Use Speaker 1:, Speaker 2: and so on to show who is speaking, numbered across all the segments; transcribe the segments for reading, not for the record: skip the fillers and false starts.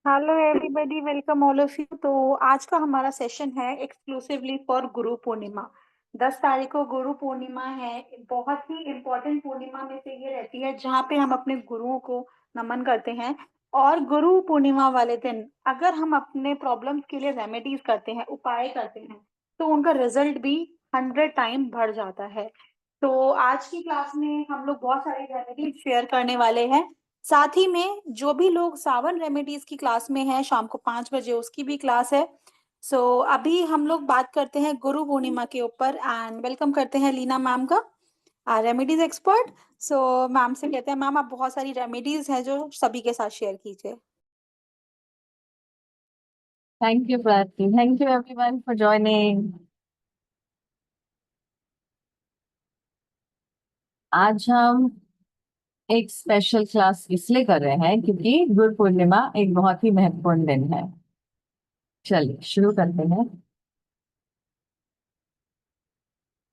Speaker 1: Hello everybody, welcome all of you. तो आज का हमारा सेशन है एक्सक्लूसिवली फॉर गुरु पूर्णिमा। 10 तारीख को गुरु पूर्णिमा है। बहुत ही इम्पोर्टेंट पूर्णिमा में से ये रहती है जहाँ पे हम अपने गुरुओं को नमन करते हैं। और गुरु पूर्णिमा वाले दिन अगर हम अपने प्रॉब्लम्स के लिए रेमेडीज करते हैं, उपाय करते हैं, तो उनका रिजल्ट भी 100 टाइम बढ़ जाता है। तो आज की क्लास में हम लोग बहुत सारी रेमेडीज शेयर करने वाले हैं। साथ ही में जो भी लोग सावन रेमेडीज की क्लास में हैं, शाम को 5 बजे उसकी भी क्लास है। सो अभी हम लोग बात करते हैं गुरु पूर्णिमा के ऊपर एंड वेलकम करते हैं लीना मैम का, रेमेडीज एक्सपर्ट। सो मैम से कहते हैं, मैम आप बहुत सारी रेमेडीज हैं जो सभी के साथ शेयर कीजिए।
Speaker 2: Thank you, Prati. Thank you everyone for joining. आज हम एक स्पेशल क्लास इसलिए कर रहे हैं क्योंकि गुरु पूर्णिमा एक बहुत ही महत्वपूर्ण दिन है। चलिए शुरू करते हैं।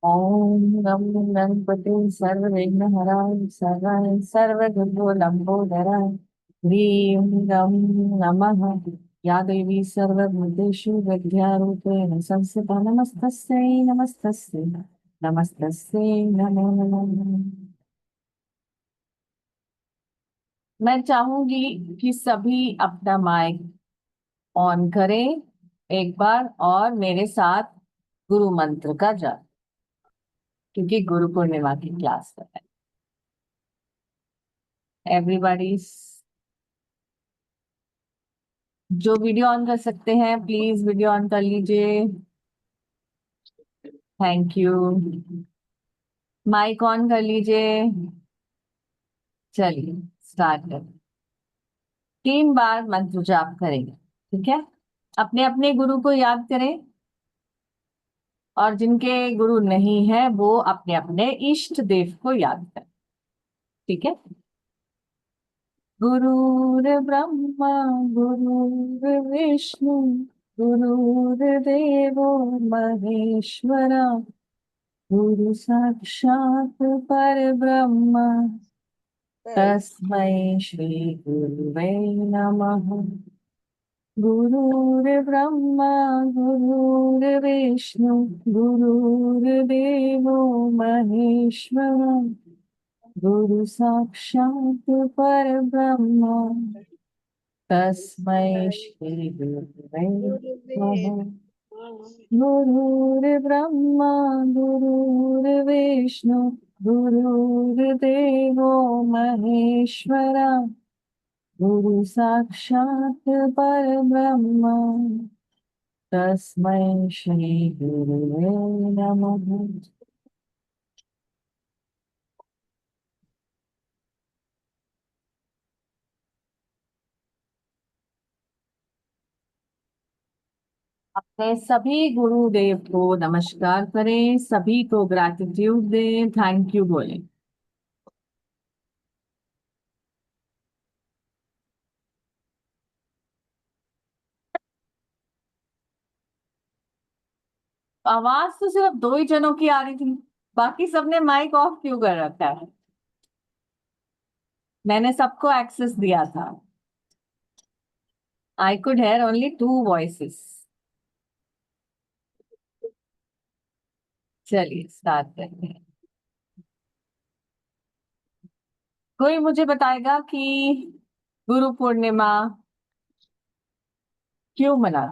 Speaker 2: ओम नम गणपति सर्वविघ्नहराय सर्वाय सर्वदुर्गोलंबोदराय ह्रीं गं नमः। या देवी सर्वभूतेषु विद्यारूपेण संस्थिता नमस्तस्यै नमस्तस्यै नमस्तस्यै नमो नमः। मैं चाहूंगी कि सभी अपना माइक ऑन करें एक बार और मेरे साथ गुरु मंत्र का जाप, क्योंकि गुरु पूर्णिमा की क्लास है। एवरीबॉडी जो वीडियो ऑन कर सकते हैं प्लीज वीडियो ऑन कर लीजिए। Thank you. माइक ऑन कर लीजिए। चलिए स्टार्ट करें। 3 बार मंत्र जाप करेंगे, ठीक है। अपने अपने गुरु को याद करें और जिनके गुरु नहीं है वो अपने अपने इष्ट देव को याद करें, ठीक है। गुरुर्ब्रह्मा गुरुर्विष्णु गुरुर्देवो महेश्वरा गुरु साक्षात् परब्रह्म तस्मै श्री गुरुवे नमः। गुरुर्ब्रह्मा गुरुर्विष्णु गुरुर्देवो महेश्वरा गुरु साक्षात् परब्रह्म तस्मै श्री गुरुवे नमः। गुरुर्ब्रह्मा गुरुर्विष्णु गुरुर्देवो महेश्वरा गुरु साक्षात् परब्रह्म तस्मै श्री गुरुवे नमः। अपने सभी गुरुदेव को नमस्कार करें, सभी को ग्रैटिट्यूड दें, थैंक यू बोलें। आवाज तो सिर्फ 2 ही जनों की आ रही थी, बाकी सबने माइक ऑफ क्यों कर रखा है? मैंने सबको एक्सेस दिया था। I could here only 2 voices. चलिए स्टार्ट करते हैं। कोई मुझे बताएगा कि गुरु पूर्णिमा क्यों मना?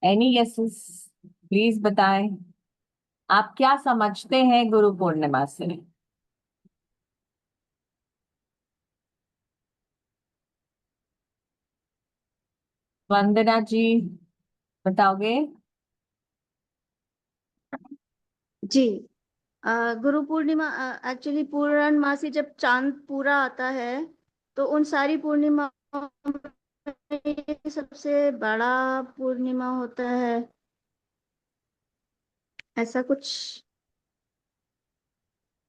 Speaker 2: Any guesses? प्लीज बताएं, आप क्या समझते हैं गुरु पूर्णिमा से? वंदना जी बताओगे?
Speaker 3: जी। गुरु पूर्णिमा एक्चुअली पूर्णमासी जब चांद पूरा आता है तो उन सारी पूर्णिमाओं में ये सबसे बड़ा पूर्णिमा होता है, ऐसा कुछ।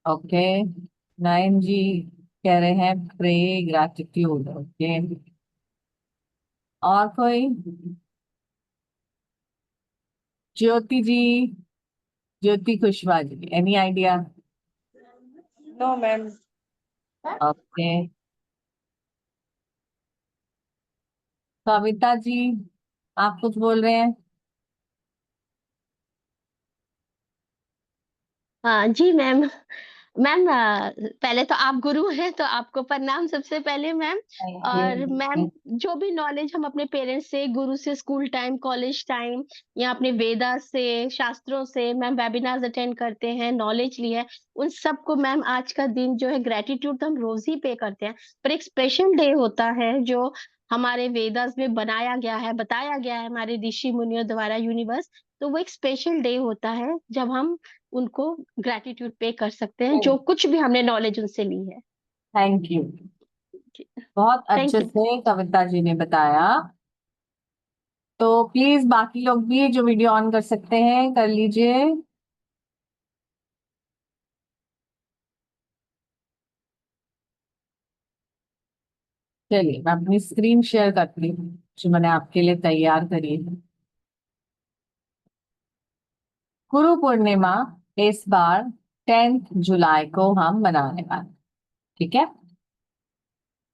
Speaker 2: ओके, नयन जी कह रहे हैं प्रे ग्रैटिट्यूड। ओके, और कोई? Jyoti ji, Jyoti Kushwaha ji, any idea?
Speaker 4: No ma'am.
Speaker 2: Okay, Kavita ji, आप कुछ बोल रहे हैं?
Speaker 4: हाँ जी मैम। मैम पहले तो आप गुरु हैं तो आपको प्रणाम सबसे पहले मैम।
Speaker 2: थैंक
Speaker 4: और मैम,
Speaker 2: यू।
Speaker 4: जो भी नॉलेज हम अपने पेरेंट्स से, गुरु से, स्कूल टाइम, कॉलेज टाइम, या अपने वेदा से, शास्त्रों से मैम वेबिनार्स अटेंड करते हैं, नॉलेज ली है, उन सबको मैम आज का दिन जो है ग्रेटिट्यूड तो हम रोज ही पे करते हैं, पर एक स्पेशल डे होता है जो हमारे वेदास में बनाया गया है, बताया गया है हमारे ऋषि मुनियों द्वारा, यूनिवर्स। तो वो एक स्पेशल डे होता है जब हम उनको ग्रेटिट्यूड पे कर सकते हैं, जो कुछ भी हमने नॉलेज उनसे ली है।
Speaker 2: Thank you. बहुत
Speaker 4: थैंक
Speaker 2: अच्छे
Speaker 4: यू।
Speaker 2: से कविता जी ने बताया। तो प्लीज बाकी लोग भी जो वीडियो ऑन कर सकते हैं कर लीजिए। चलिए मैं अपनी स्क्रीन शेयर करती हूँ जो मैंने आपके लिए तैयार करी है। गुरु पूर्णिमा इस बार 10 जुलाई को हम मनाने वाले हैं, ठीक है।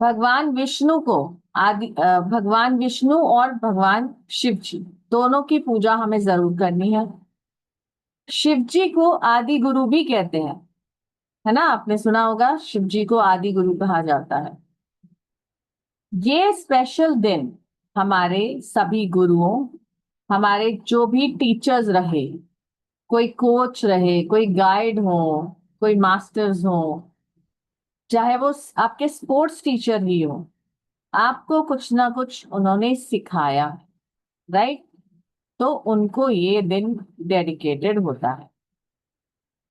Speaker 2: भगवान विष्णु को भगवान विष्णु और भगवान शिव जी दोनों की पूजा हमें जरूर करनी है। शिव जी को आदि गुरु भी कहते हैं, है ना, आपने सुना होगा शिव जी को आदि गुरु कहा जाता है। ये स्पेशल दिन हमारे सभी गुरुओं, हमारे जो भी टीचर्स रहे, कोई कोच रहे, कोई गाइड हो, कोई मास्टर्स हो, चाहे वो आपके स्पोर्ट्स टीचर ही हो, आपको कुछ ना कुछ उन्होंने सिखाया, राइट। तो उनको ये दिन डेडिकेटेड होता है।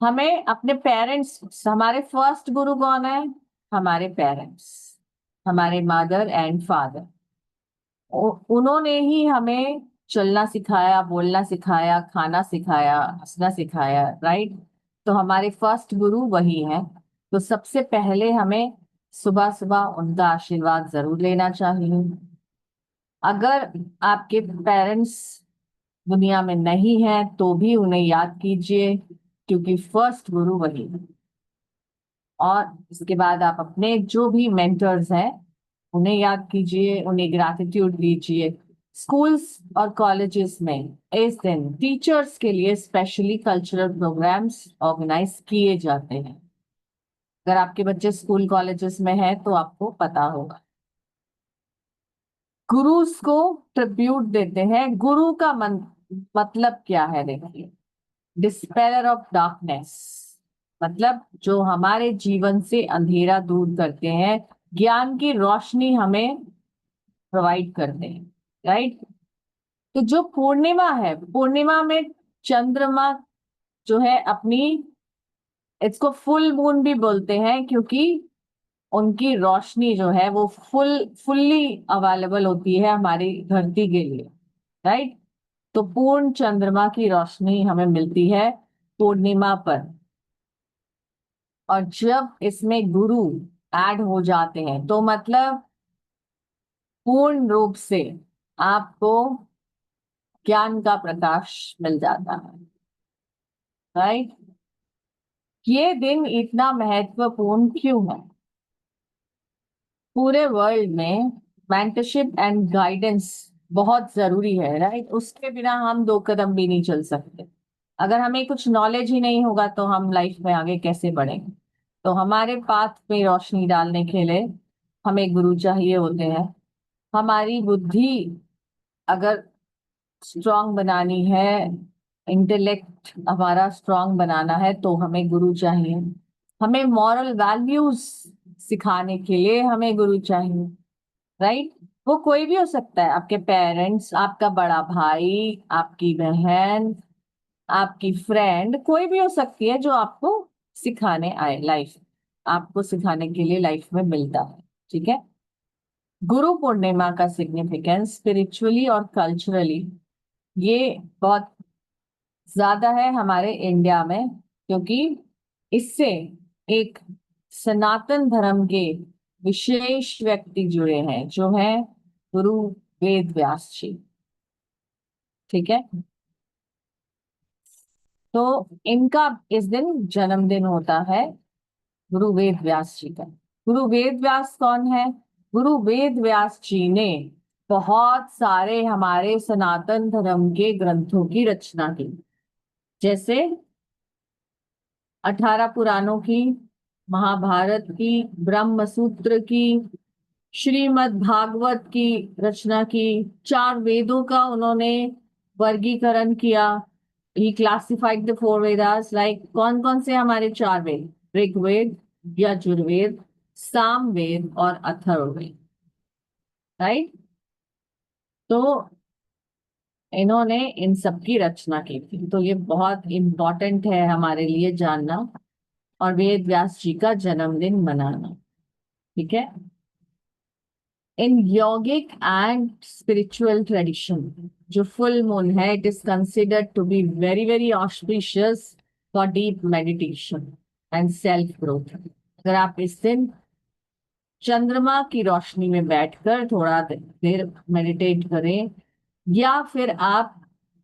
Speaker 2: हमें अपने पेरेंट्स, हमारे फर्स्ट गुरु कौन है? हमारे पेरेंट्स, हमारे मदर एंड फादर। उन्होंने ही हमें चलना सिखाया, बोलना सिखाया, खाना सिखाया, हंसना सिखाया, राइट। तो हमारे फर्स्ट गुरु वही हैं। तो सबसे पहले हमें सुबह सुबह उनका आशीर्वाद जरूर लेना चाहिए। अगर आपके पेरेंट्स दुनिया में नहीं है तो भी उन्हें याद कीजिए, क्योंकि फर्स्ट गुरु वही है। और इसके बाद आप अपने जो भी मेंटर्स हैं उन्हें याद कीजिए, उन्हें ग्रैटिट्यूड दीजिए। स्कूल्स और कॉलेजेस में इस दिन टीचर्स के लिए स्पेशली कल्चरल प्रोग्राम्स ऑर्गेनाइज किए जाते हैं। अगर आपके बच्चे स्कूल कॉलेजेस में हैं तो आपको पता होगा। गुरुस को ट्रिब्यूट देते हैं। गुरु का मतलब क्या है? देखिए, डिस्पेलर ऑफ डार्कनेस, मतलब जो हमारे जीवन से अंधेरा दूर करते हैं, ज्ञान की रोशनी हमें प्रोवाइड करते हैं, राइट। तो जो पूर्णिमा है, पूर्णिमा में चंद्रमा जो है अपनी, इसको फुल मून भी बोलते हैं, क्योंकि उनकी रोशनी जो है वो फुल्ली अवेलेबल होती है हमारी धरती के लिए, राइट। तो पूर्ण चंद्रमा की रोशनी हमें मिलती है पूर्णिमा पर। और जब इसमें गुरु ऐड हो जाते हैं तो मतलब पूर्ण रूप से आपको ज्ञान का प्रकाश मिल जाता है, राइट। ये दिन इतना महत्वपूर्ण क्यों है? पूरे वर्ल्ड में मेंटरशिप एंड गाइडेंस बहुत जरूरी है, राइट। उसके बिना हम 2 कदम भी नहीं चल सकते। अगर हमें कुछ नॉलेज ही नहीं होगा तो हम लाइफ में आगे कैसे बढ़ेंगे? तो हमारे पाथ में रोशनी डालने के लिए हमें गुरु चाहिए होते हैं। हमारी बुद्धि अगर स्ट्रांग बनानी है, इंटेलेक्ट हमारा स्ट्रांग बनाना है, तो हमें गुरु चाहिए। हमें मॉरल वैल्यूज सिखाने के लिए हमें गुरु चाहिए, राइट। वो कोई भी हो सकता है, आपके पेरेंट्स, आपका बड़ा भाई, आपकी बहन, आपकी फ्रेंड, कोई भी हो सकती है जो आपको सिखाने आए, लाइफ आपको सिखाने के लिए लाइफ में मिलता है, ठीक है। गुरु पूर्णिमा का सिग्निफिकेंस स्पिरिचुअली और कल्चरली ये बहुत ज्यादा है हमारे इंडिया में, क्योंकि इससे एक सनातन धर्म के विशेष व्यक्ति जुड़े हैं जो है गुरु वेद व्यास जी, ठीक है। तो इनका इस दिन जन्मदिन होता है, गुरु वेद व्यास जी का। गुरु वेद व्यास कौन है? गुरु वेद व्यास जी ने बहुत सारे हमारे सनातन धर्म के ग्रंथों की रचना की, जैसे 18 पुराणों की, महाभारत की, ब्रह्म सूत्र की, श्रीमद् भागवत की रचना की, 4 वेदों का उन्होंने वर्गीकरण किया। ही क्लासिफाइड द 4 वेदास, लाइक कौन कौन से हमारे 4 वेद? ऋग्वेद, यजुर्वेद, सामवेद और अथर्ववेद, राइट। तो इन्होंने इन सब की रचना की थी, तो ये बहुत इम्पोर्टेंट है हमारे लिए जानना, और वेद व्यास जी का जन्मदिन मनाना, ठीक है। In yogic and spiritual tradition, जो फुल मून है, it is considered to be very very auspicious for deep meditation and self growth. अगर आप इस दिन चंद्रमा की रोशनी में बैठकर थोड़ा देर मेडिटेट करें, या फिर आप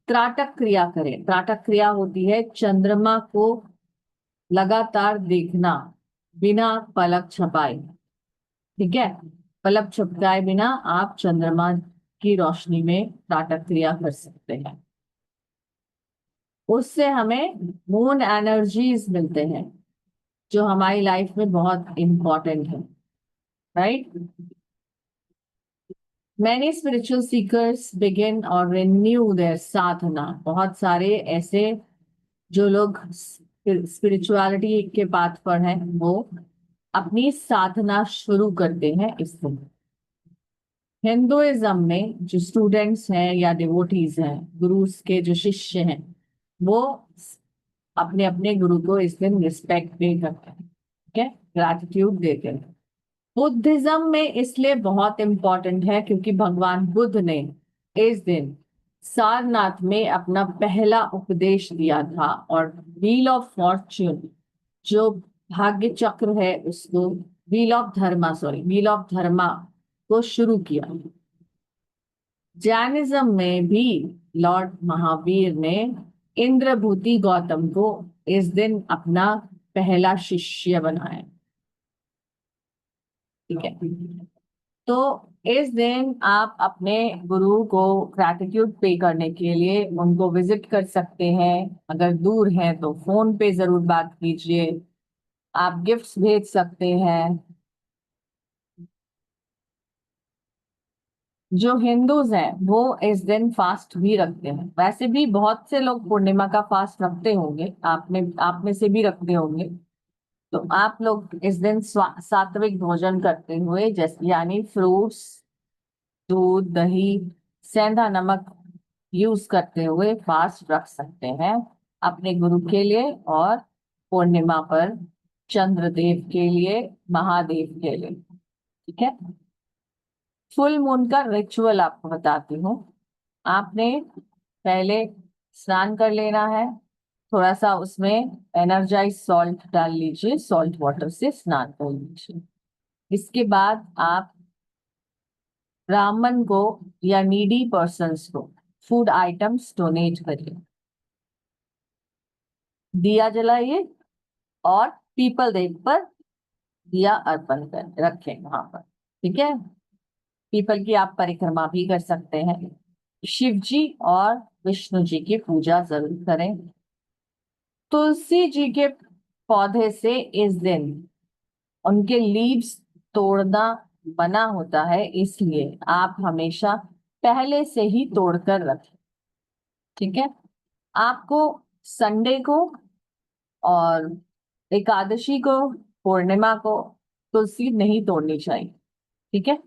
Speaker 2: त्राटक क्रिया करें। त्राटक क्रिया होती है चंद्रमा को लगातार देखना बिना पलक झपकाए, ठीक है। पलक झपकाए बिना आप चंद्रमा की रोशनी में त्राटक क्रिया कर सकते हैं। उससे हमें मून एनर्जीज मिलते हैं, जो हमारी लाइफ में बहुत इंपॉर्टेंट है, right. Many spiritual seekers begin or renew their sadhana. बहुत सारे ऐसे जो लोग स्पिरिचुअलिटी के पाथ पर हैं, वो अपनी साधना शुरू करते हैं इस दिन। हिंदुइज्म में जो स्टूडेंट्स हैं या डिवोटीज हैं, गुरु के जो शिष्य हैं, वो अपने अपने गुरु को इस दिन रिस्पेक्ट पे करते हैं, ठीक है, ग्रैटिट्यूड देते हैं। बुद्धिज्म में इसलिए बहुत इंपॉर्टेंट है क्योंकि भगवान बुद्ध ने इस दिन सारनाथ में अपना पहला उपदेश दिया था, और व्हील ऑफ फॉर्च्यून, जो भाग्य चक्र है, उसको व्हील ऑफ धर्मा को शुरू किया। जैनिज्म में भी लॉर्ड महावीर ने इंद्रभूति गौतम को इस दिन अपना पहला शिष्य बनाया, ठीक है। तो इस दिन आप अपने गुरु को ग्रैटिट्यूड पे करने के लिए उनको विजिट कर सकते हैं। अगर दूर हैं तो फोन पे जरूर बात कीजिए, आप गिफ्ट्स भेज सकते हैं। जो हिंदूज हैं वो इस दिन फास्ट भी रखते हैं। वैसे भी बहुत से लोग पूर्णिमा का फास्ट रखते होंगे, आप में से भी रखते होंगे। तो आप लोग इस दिन सात्विक भोजन करते हुए, जैसे यानी फ्रूट्स, दूध, दही, सेंधा नमक यूज करते हुए फास्ट रख सकते हैं अपने गुरु के लिए, और पूर्णिमा पर चंद्रदेव के लिए, महादेव के लिए, ठीक है। फुल मून का रिचुअल आपको बताती हूँ। आपने पहले स्नान कर लेना है, थोड़ा सा उसमें एनर्जाइज सॉल्ट डाल लीजिए, सॉल्ट वाटर से स्नान कर लीजिए। इसके बाद आप ब्राह्मण को या नीडी पर्सन्स को फूड आइटम्स डोनेट करिए, दिया जलाइए, और पीपल देव पर दिया अर्पण कर रखें वहां पर, ठीक है। पीपल की आप परिक्रमा भी कर सकते हैं। शिव जी और विष्णु जी की पूजा जरूर करें। तुलसी जी के पौधे से इस दिन उनके लीव्स तोड़ना मना होता है, इसलिए आप हमेशा पहले से ही तोड़कर रखें, ठीक है। आपको संडे को और एकादशी को, पूर्णिमा को तुलसी नहीं तोड़नी चाहिए, ठीक है।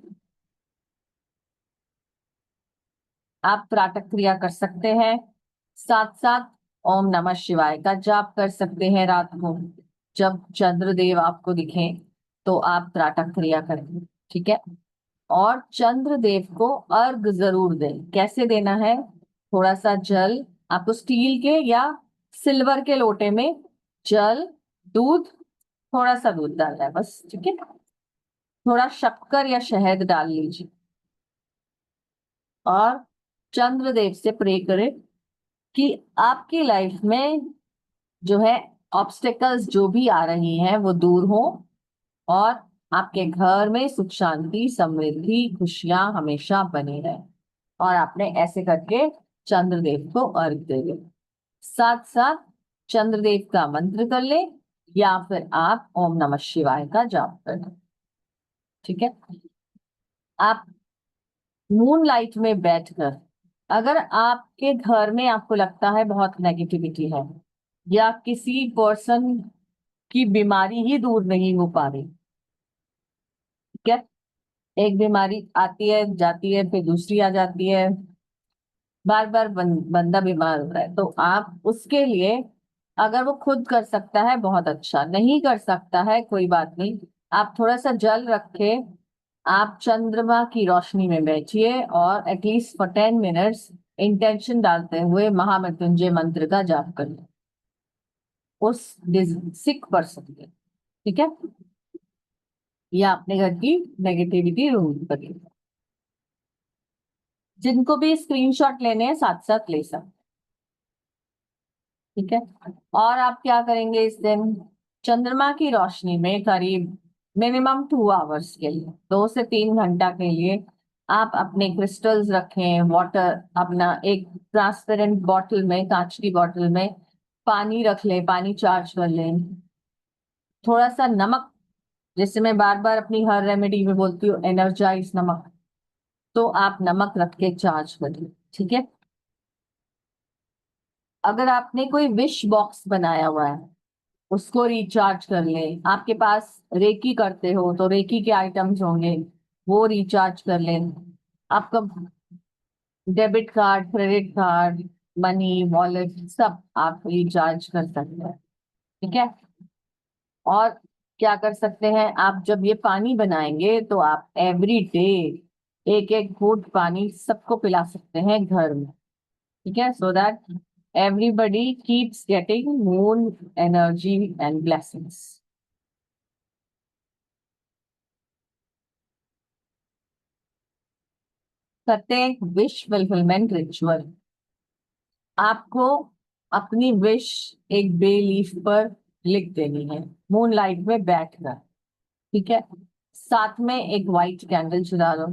Speaker 2: आप त्राटक क्रिया कर सकते हैं, साथ साथ ओम नमः शिवाय का जाप कर सकते हैं। रात को जब चंद्रदेव आपको दिखें तो आप त्राटक क्रिया करें, ठीक है। और चंद्रदेव को अर्घ जरूर दें। कैसे देना है? थोड़ा सा जल, आपको स्टील के या सिल्वर के लोटे में जल, दूध, थोड़ा सा दूध डालना है बस, ठीक है। थोड़ा शक्कर या शहद डाल लीजिए, और चंद्रदेव से प्रे करें कि आपकी लाइफ में जो है ऑब्स्टेकल्स जो भी आ रही हैं वो दूर हो, और आपके घर में सुख शांति समृद्धि खुशियां हमेशा बनी रहे। और आपने ऐसे करके चंद्रदेव को अर्घ दे दे। साथ साथ चंद्रदेव का मंत्र कर ले, या फिर आप ओम नमः शिवाय का जाप कर लें। ठीक है। आप मून लाइट में बैठकर, अगर आपके घर में आपको लगता है बहुत नेगेटिविटी है, या किसी पर्सन की बीमारी ही दूर नहीं हो पा रही, ठीक है, एक बीमारी आती है जाती है फिर दूसरी आ जाती है, बार बार बंदा बीमार हो रहा है, तो आप उसके लिए, अगर वो खुद कर सकता है बहुत अच्छा, नहीं कर सकता है कोई बात नहीं, आप थोड़ा सा जल रखे, आप चंद्रमा की रोशनी में बैठिए और एटलीस्ट फॉर 10 मिनट्स इंटेंशन डालते हुए महामृत्युंजय मंत्र का जाप करिए उस सिक पर्सन के। ठीक है, या अपने घर की नेगेटिविटी रिमूव करिए। जिनको भी स्क्रीनशॉट लेने हैं साथ साथ ले सकते। ठीक है। और आप क्या करेंगे इस दिन, चंद्रमा की रोशनी में करीब मिनिमम 2 आवर्स के लिए, 2 से 3 घंटा के लिए आप अपने क्रिस्टल्स रखें, वाटर अपना एक ट्रांसपेरेंट बॉटल में, कांच की बॉटल में पानी रख लें, पानी चार्ज कर लें, थोड़ा सा नमक, जैसे मैं बार बार अपनी हर रेमेडी में बोलती हूँ एनर्जाइज नमक, तो आप नमक रख के चार्ज करिए। ठीक है। अगर आपने कोई विश बॉक्स बनाया हुआ है उसको रिचार्ज कर ले, आपके पास रेकी करते हो तो रेकी के आइटम्स होंगे वो रिचार्ज कर लें, आपका debit card credit card money wallet सब आप रिचार्ज कर सकते हैं। ठीक है। और क्या कर सकते हैं, आप जब ये पानी बनाएंगे तो आप एवरी डे एक एक घूंट पानी सबको पिला सकते हैं घर में। ठीक है, so that everybody keeps getting moon energy and blessings. करते हैं विश फुलफिलमेंट रिचुअल। आपको अपनी विश एक बे लीफ पर लिख देनी है मून लाइट में बैठकर। ठीक है। साथ में एक व्हाइट कैंडल जला दो।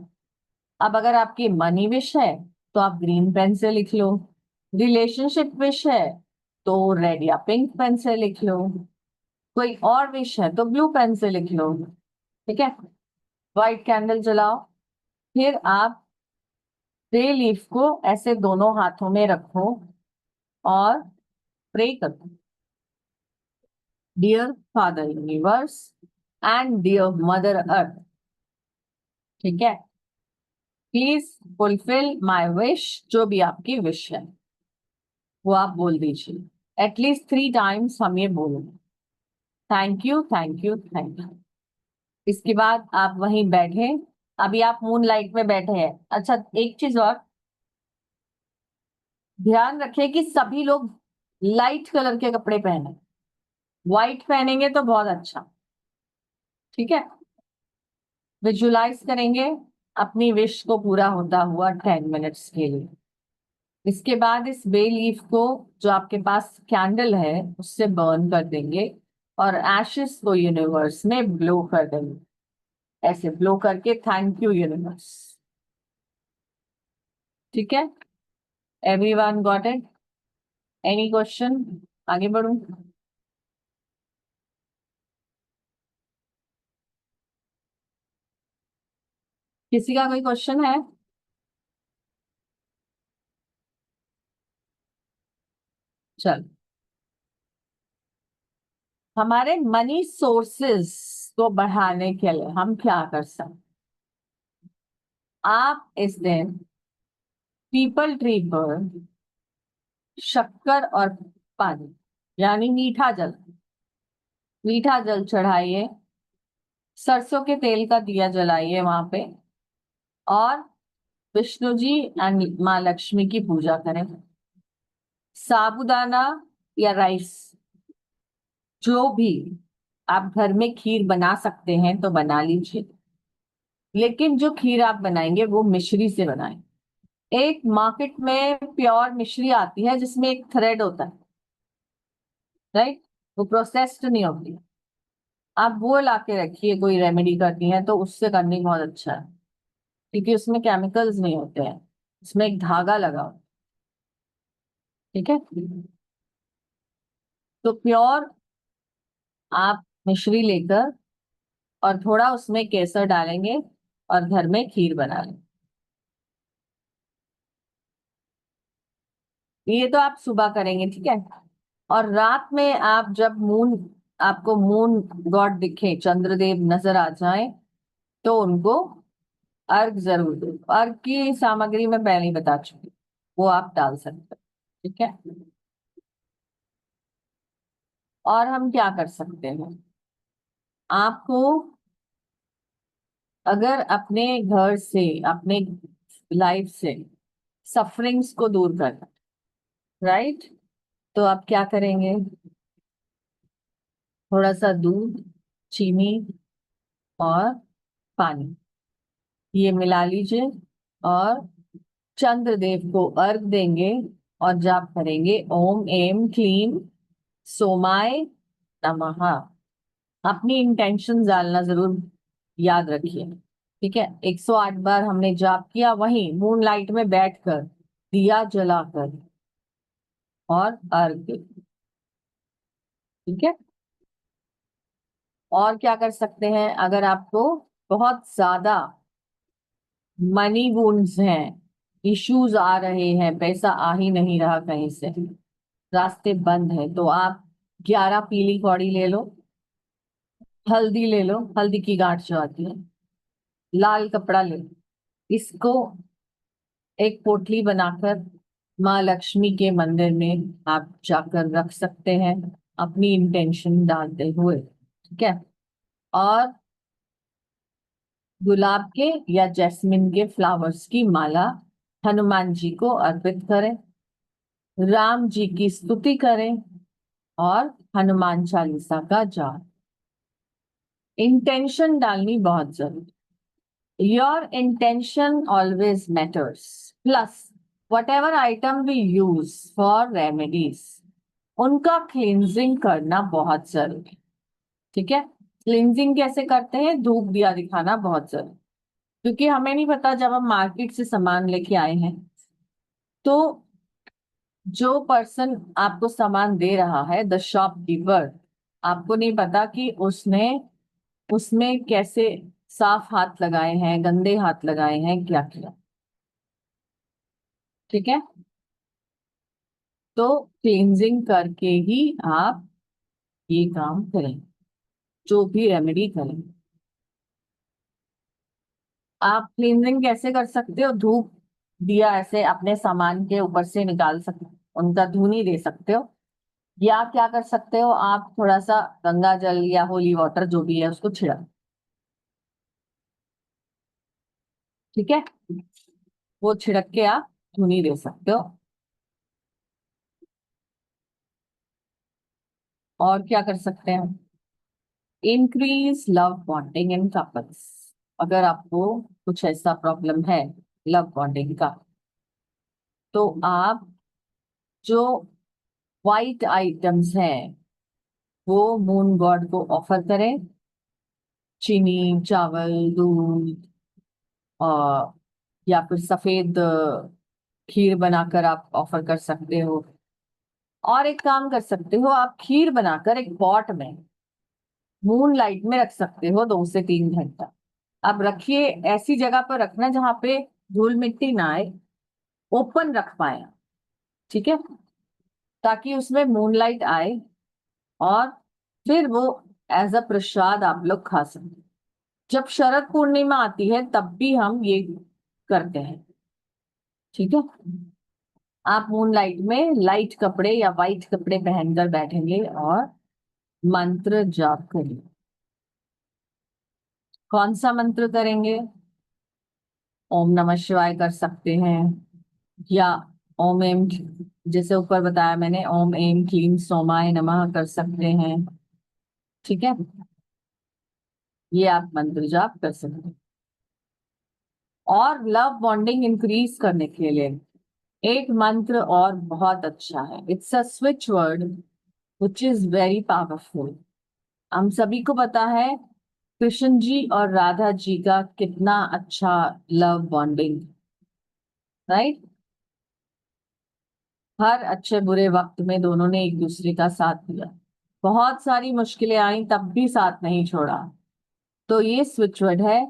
Speaker 2: अब अगर आपकी मनी विश है तो आप ग्रीन पेन से लिख लो, रिलेशनशिप विश है तो रेड या पिंक पेन से लिख लो, कोई और विश है तो ब्लू पेन से लिख लो। ठीक है। व्हाइट कैंडल जलाओ, फिर आप ट्रे लीफ को ऐसे दोनों हाथों में रखो और प्रे करो, dear father universe and dear mother earth, ठीक है, प्लीज फुलफिल माय विश, जो भी आपकी विश है वो आप बोल दीजिए। एटलीस्ट 3 टाइम्स हम ये बोलेंगे, thank you thank you thank you. इसके बाद आप वहीं बैठे, अभी आप मून लाइट में बैठे हैं। अच्छा, एक चीज और ध्यान रखें कि सभी लोग लाइट कलर के कपड़े पहने, व्हाइट पहनेंगे तो बहुत अच्छा। ठीक है। विजुलाइज करेंगे अपनी विश को पूरा होता हुआ 10 मिनट्स के लिए। इसके बाद इस बे लीफ को, जो आपके पास कैंडल है उससे बर्न कर देंगे और एशेस को यूनिवर्स में ब्लो कर देंगे, ऐसे ब्लो करके थैंक यू यूनिवर्स। ठीक है, everyone got it? Any question? आगे बढ़ूं? किसी का कोई क्वेश्चन है? चल, हमारे मनी सोर्सेस को बढ़ाने के लिए हम क्या कर सकते? आप इस दिन पीपल ट्री पर शक्कर और पानी यानी मीठा जल चढ़ाइए, सरसों के तेल का दिया जलाइए वहां पे, और विष्णु जी एंड माँ लक्ष्मी की पूजा करें। साबूदाना या राइस, जो भी आप घर में खीर बना सकते हैं तो बना लीजिए, लेकिन जो खीर आप बनाएंगे वो मिश्री से बनाएं। एक मार्केट में प्योर मिश्री आती है जिसमें एक थ्रेड होता है, राइट, वो प्रोसेस्ड नहीं होती। आप वो ला के रखिए, कोई रेमेडी करनी है तो उससे करनी बहुत अच्छा है, क्योंकि उसमें केमिकल्स नहीं होते हैं, उसमें एक धागा लगा होता है। ठीक है, तो प्योर आप मिश्री लेकर और थोड़ा उसमें केसर डालेंगे और घर में खीर बना लेंगे। ये तो आप सुबह करेंगे, ठीक है। और रात में आप जब आपको मून गॉड दिखे, चंद्रदेव नजर आ जाए, तो उनको अर्घ जरूर दो। अर्घ की सामग्री मैं पहले ही बता चुकी, वो आप डाल सकते हैं, ठीक है। और हम क्या कर सकते हैं, आपको अगर अपने घर से, अपने लाइफ से सफरिंग्स को दूर करना, राइट, तो आप क्या करेंगे, थोड़ा सा दूध, चीनी और पानी, ये मिला लीजिए और चंद्रदेव को अर्घ देंगे और जाप करेंगे, ओम एम क्लीम सोमाय नमः। अपनी इंटेंशन डालना जरूर याद रखिए, ठीक है। 108 बार हमने जाप किया, वहीं मून लाइट में बैठकर दिया जलाकर और अर्घ दे, ठीक है। और क्या कर सकते हैं, अगर आपको बहुत ज्यादा मनी वुंड्स हैं, इश्यूज आ रहे हैं, पैसा आ ही नहीं रहा कहीं से, रास्ते बंद है, तो आप 11 पीली कौड़ी ले लो, हल्दी ले लो, हल्दी की गांठ जो आती है, लाल कपड़ा ले लो, इसको एक पोटली बनाकर माँ लक्ष्मी के मंदिर में आप जाकर रख सकते हैं, अपनी इंटेंशन डालते हुए, ठीक है। और गुलाब के या जैस्मिन के फ्लावर्स की माला हनुमान जी को अर्पित करें, राम जी की स्तुति करें और हनुमान चालीसा का जाप। इंटेंशन डालनी बहुत जरूरी, your intention always matters. Plus whatever item we use for remedies, उनका क्लींजिंग करना बहुत जरूरी, ठीक है। क्लींजिंग कैसे करते हैं, धूप दिया दिखाना बहुत जरूरी, क्योंकि हमें नहीं पता जब हम मार्केट से सामान लेके आए हैं, तो जो पर्सन आपको सामान दे रहा है, द शॉपकीपर, आपको नहीं पता कि उसने उसमें कैसे साफ हाथ लगाए हैं, गंदे हाथ लगाए हैं, क्या किया, ठीक है। तो क्लींजिंग करके ही आप ये काम करें, जो भी रेमेडी करें। आप क्लींजिंग कैसे कर सकते हो, धूप दिया ऐसे अपने सामान के ऊपर से निकाल सकते, उनका धुनी दे सकते हो, या क्या कर सकते हो, आप थोड़ा सा गंगा जल या होली वाटर जो भी है उसको छिड़क, ठीक है, वो छिड़क के आप धुनी दे सकते हो। और क्या कर सकते हैं, increase love bonding in couples. अगर आपको कुछ ऐसा प्रॉब्लम है लव बॉन्डिंग का, तो आप जो वाइट आइटम्स हैं वो मून गॉड को ऑफर करें, चीनी, चावल, दूध, और या फिर सफेद खीर बनाकर आप ऑफर कर सकते हो। और एक काम कर सकते हो, आप खीर बनाकर एक पॉट में मून लाइट में रख सकते हो 2 से 3 घंटा। आप रखिए, ऐसी जगह पर रखना जहां पे धूल मिट्टी ना आए, ओपन रख पाए, ठीक है, ताकि उसमें मूनलाइट आए और फिर वो एज अ प्रसाद आप लोग खा सकते। जब शरद पूर्णिमा आती है तब भी हम ये करते हैं, ठीक है। आप मूनलाइट में लाइट कपड़े या वाइट कपड़े पहनकर बैठेंगे और मंत्र जाप करेंगे। कौन सा मंत्र करेंगे, ओम नमः शिवाय कर सकते हैं, या ओम एम, जैसे ऊपर बताया मैंने, ओम एम क्लीम सोमाय नमः कर सकते हैं, ठीक है। ये आप मंत्र जाप कर सकते हैं। और लव बॉन्डिंग इंक्रीज करने के लिए एक मंत्र और बहुत अच्छा है, it's a switch word which is very powerful. हम सभी को पता है कृष्ण जी और राधा जी का कितना अच्छा लव बॉन्डिंग, राइट। हर अच्छे बुरे वक्त में दोनों ने एक दूसरे का साथ दिया, बहुत सारी मुश्किलें आई तब भी साथ नहीं छोड़ा। तो ये स्विच वर्ड है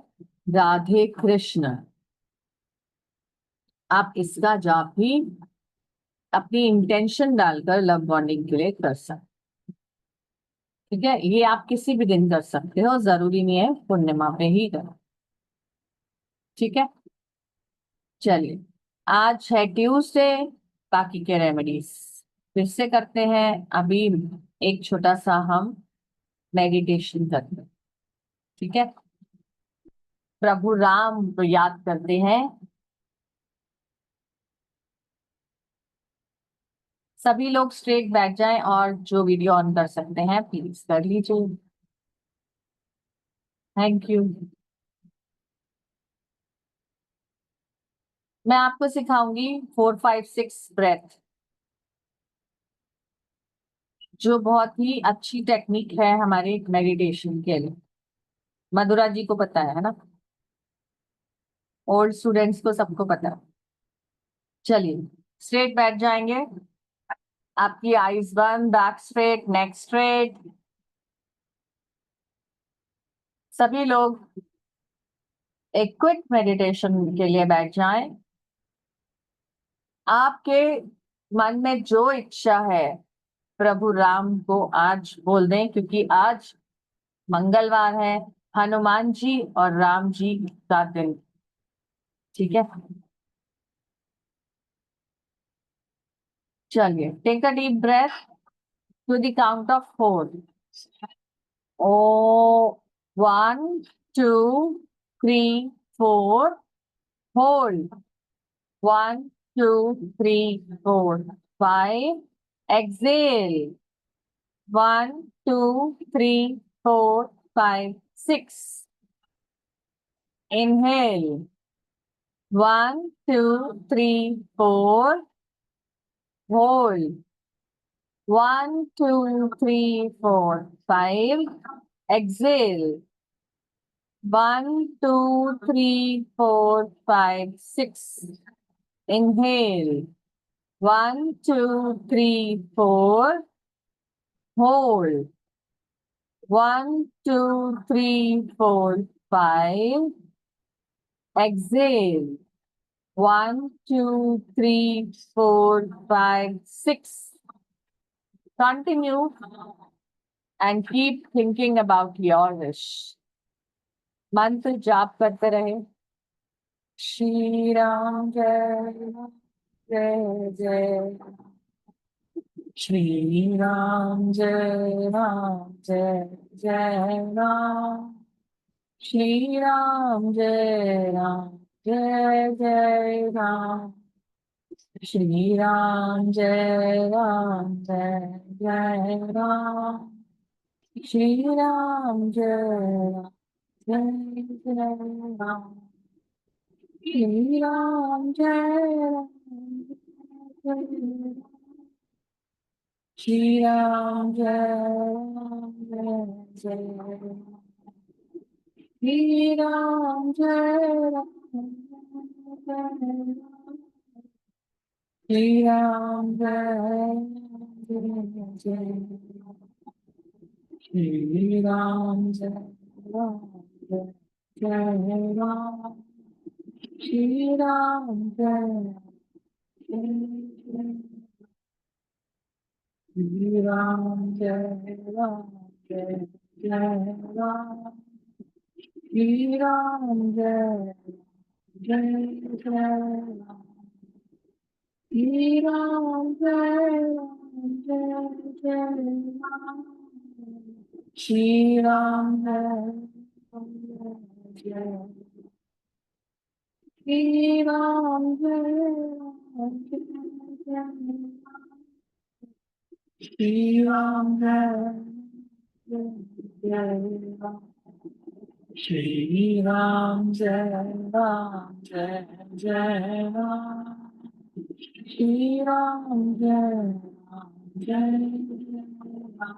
Speaker 2: राधे कृष्ण। आप इसका जॉब भी अपनी इंटेंशन डालकर लव बॉन्डिंग के लिए कर सकते, ठीक है। ये आप किसी भी दिन कर सकते हो, जरूरी नहीं है पूर्णिमा पे ही करो, ठीक है। चलिए, आज है ट्यूसडे, बाकी के रेमेडीज फिर से करते हैं। अभी एक छोटा सा हम मेडिटेशन करते हैं, ठीक है। प्रभु राम को याद करते हैं। सभी लोग स्ट्रेट बैठ जाएं और जो वीडियो ऑन कर सकते हैं प्लीज कर लीजिए। Thank you. मैं आपको सिखाऊंगी 4, 5, 6 ब्रेथ, जो बहुत ही अच्छी टेक्निक है हमारे मेडिटेशन के लिए। मधुरा जी को पता है ना, ओल्ड स्टूडेंट्स को सबको पता है। चलिए, स्ट्रेट बैठ जाएंगे, आपकी आईज बंद, बैक स्ट्रेट, नेक स्ट्रेट। सभी लोग एक क्विक मेडिटेशन के लिए बैठ जाएं। आपके मन में जो इच्छा है प्रभु राम को आज बोल दें, क्योंकि आज मंगलवार है, हनुमान जी और राम जी का दिन, ठीक है। चलिए, take a deep breath to the count of 4। Oh, 1, 2, 3, 4, hold, 1, 2, 3, 4, 5, exhale, 1, 2, 3, 4, 5, 6, inhale, 1, 2, 3, 4, hold, 1, 2, 3, 4, 5, exhale, 1, 2, 3, 4, 5, 6, inhale, 1, 2, 3, 4, hold, 1, 2, 3, 4, 5, exhale, 1, 2, 3, 4, 5, 6. Continue and keep thinking about your wish. मंत्र जाप करते रहे। श्री राम जय जय जय, श्री राम जय जय राम, श्री राम जय जय राम, श्री राम जय जय राम, श्री राम जय जय राम, श्री राम जय श्री राम जय श्री राम जय श्री राम जय श्री राम जय राम, श्री राम जय श्री राम जय राम, श्री राम जय राम, श्री राम राम, श्री राम जय श्री राम श्री राम श्री राम जय राम, श्री राम जय राम,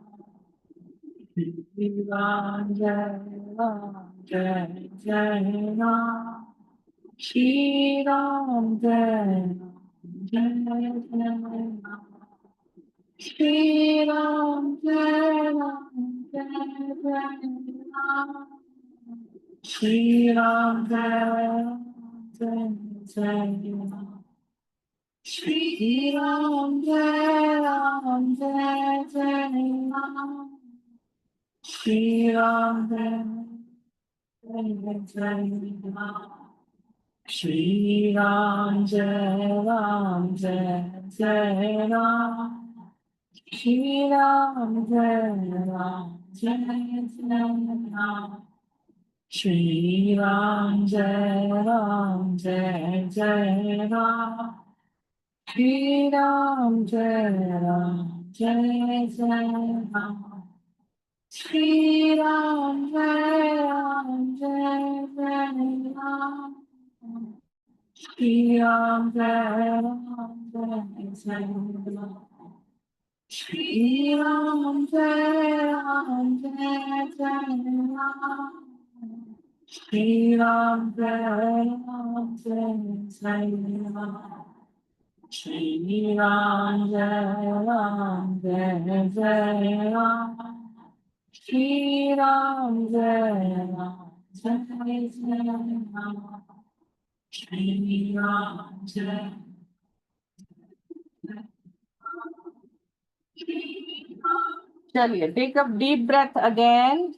Speaker 2: श्री राम जय जय राम, श्री राम जय राम, श्री राम जय राम, श्री राम जय जय राम, श्री राम जय राम, श्री राम जय राम, श्री राम जय राम, श्री राम जय राम, श्री राम जय राम, श्री राम जय राम, श्री राम जय राम, श्री राम जय राम, श्री राम जय राम, श्री राम जय राम, श्री राम जय राम, श्री राम जय राम, श्री राम जय। चलिए, take up deep breath again,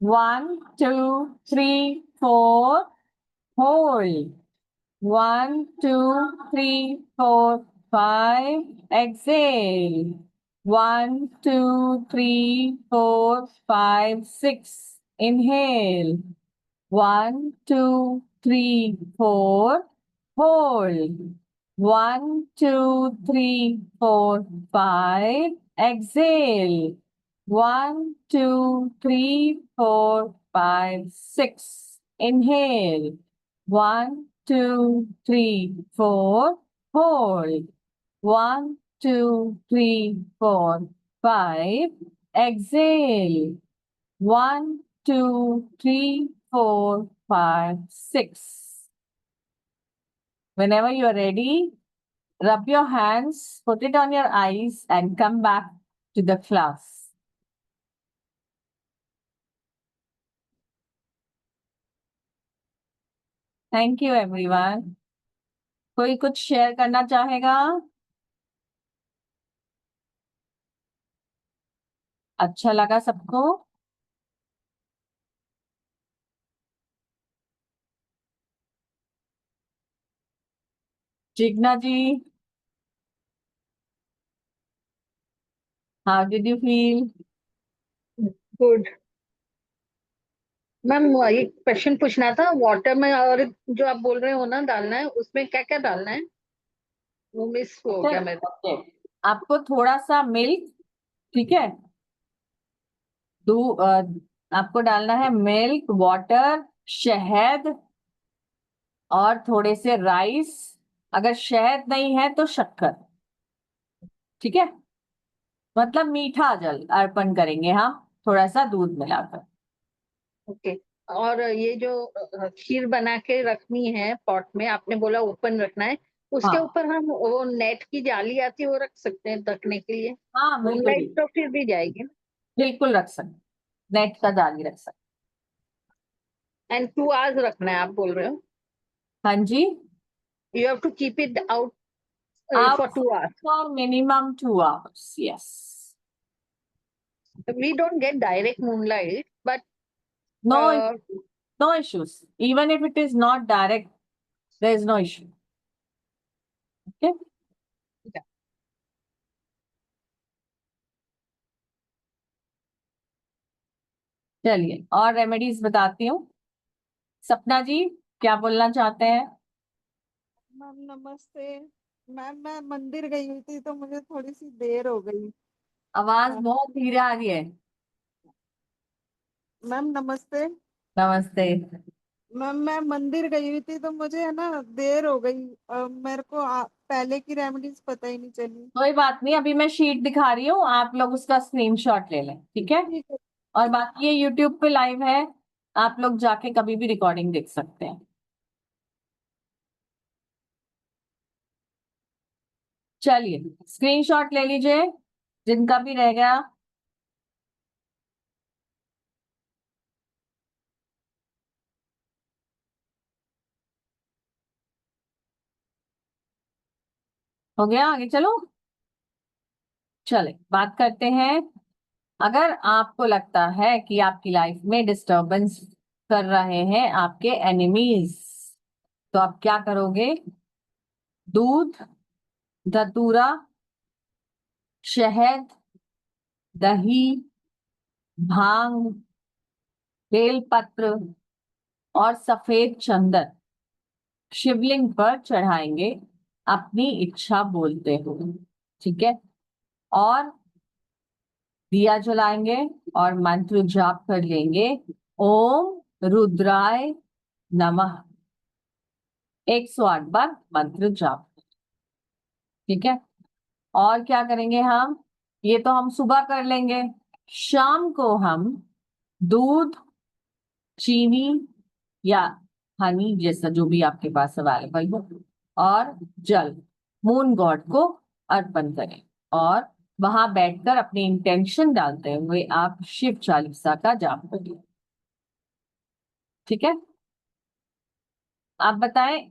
Speaker 2: 1 2 3 4, hold, 1 2 3 4 5, exhale, 1 2 3 4 5 6, inhale, 1 2 3 4, hold, 1 2 3 4 5, exhale, 1 2 3 4 5 6, inhale, 1 2 3 4, hold, 1 2 3 4 5, exhale, 1 2 3 4 5 6. Whenever you are ready, rub your hands, put it on your eyes, and come back to the class. Thank you, everyone. कोई कुछ share करना चाहेगा? अच्छा लगा सबको? जिग्ना जी, how did you feel?
Speaker 5: Good ma'am, एक question पूछना था। वाटर में और जो आप बोल रहे हो ना डालना है, उसमें क्या क्या डालना है? वो मिस हो गया मेरे।
Speaker 2: Okay. आपको थोड़ा सा मिल्क, ठीक है, आपको डालना है मिल्क, वाटर, शहद और थोड़े से राइस। अगर शहद नहीं है तो शक्कर, ठीक है, मतलब मीठा जल अर्पण करेंगे हम, थोड़ा सा दूध मिलाकर।
Speaker 5: ओके। और ये जो खीर बना के रखनी है पॉट में, आपने बोला ओपन रखना है, उसके
Speaker 2: हाँ
Speaker 5: ऊपर हम वो नेट की जाली आती है वो रख सकते हैं ढकने के लिए?
Speaker 2: हाँ, बिल्कुल
Speaker 5: मूनलाइट तो फिर भी जाएगी ना?
Speaker 2: बिल्कुल रख सकते, नेट का जाली रख सकते।
Speaker 5: एंड 2 आवर्स रखना है आप बोल रहे हो?
Speaker 2: हाँ जी,
Speaker 5: you have to keep it out
Speaker 2: आप
Speaker 5: for 2 hours?
Speaker 2: For minimum 2 hours, yes.
Speaker 5: We don't get direct moonlight, but
Speaker 2: No, no issues. Even if it is not direct, there is no issue. Okay. चलिए, और remedies बताती हूँ। सपना जी, क्या बोलना चाहते हैं?
Speaker 6: मैम नमस्ते। मैम मैं मंदिर गई हुई थी तो मुझे थोड़ी सी देर हो गई।
Speaker 2: आवाज बहुत धीरे आ रही है।
Speaker 6: मैम नमस्ते।
Speaker 2: नमस्ते।
Speaker 6: मैम मैं मंदिर गई हुई थी तो मुझे है ना देर हो गई। मेरे को पहले की रेमेडीज पता ही नहीं चली।
Speaker 2: कोई बात नहीं, अभी मैं शीट दिखा रही हूँ, आप लोग उसका स्क्रीनशॉट ले लें, ठीक है?
Speaker 6: ठीक है।
Speaker 2: और बाकी ये यूट्यूब पे लाइव है, आप लोग जाके कभी भी रिकॉर्डिंग देख सकते हैं। चलिए स्क्रीनशॉट ले लीजिए जिनका भी रह गया। हो गया, आगे चलो। चले बात करते हैं। अगर आपको लगता है कि आपकी लाइफ में डिस्टरबेंस कर रहे हैं आपके एनिमीज, तो आप क्या करोगे? दूध, धतूरा, शहद, दही, भांग, बेलपत्र और सफेद चंदन शिवलिंग पर चढ़ाएंगे अपनी इच्छा बोलते हो, ठीक है? और दिया जलाएंगे और मंत्र जाप कर लेंगे, ओम रुद्राय नमः। 108 बार मंत्र जाप, ठीक है? और क्या करेंगे हम? ये तो हम सुबह कर लेंगे। शाम को हम दूध, चीनी या हनी जैसा जो भी आपके पास अवेलेबल हो और जल मून गॉड को अर्पण करें, और वहां बैठकर अपनी इंटेंशन डालते हुए आप शिव चालीसा का जाप करिए, ठीक है? आप बताएं।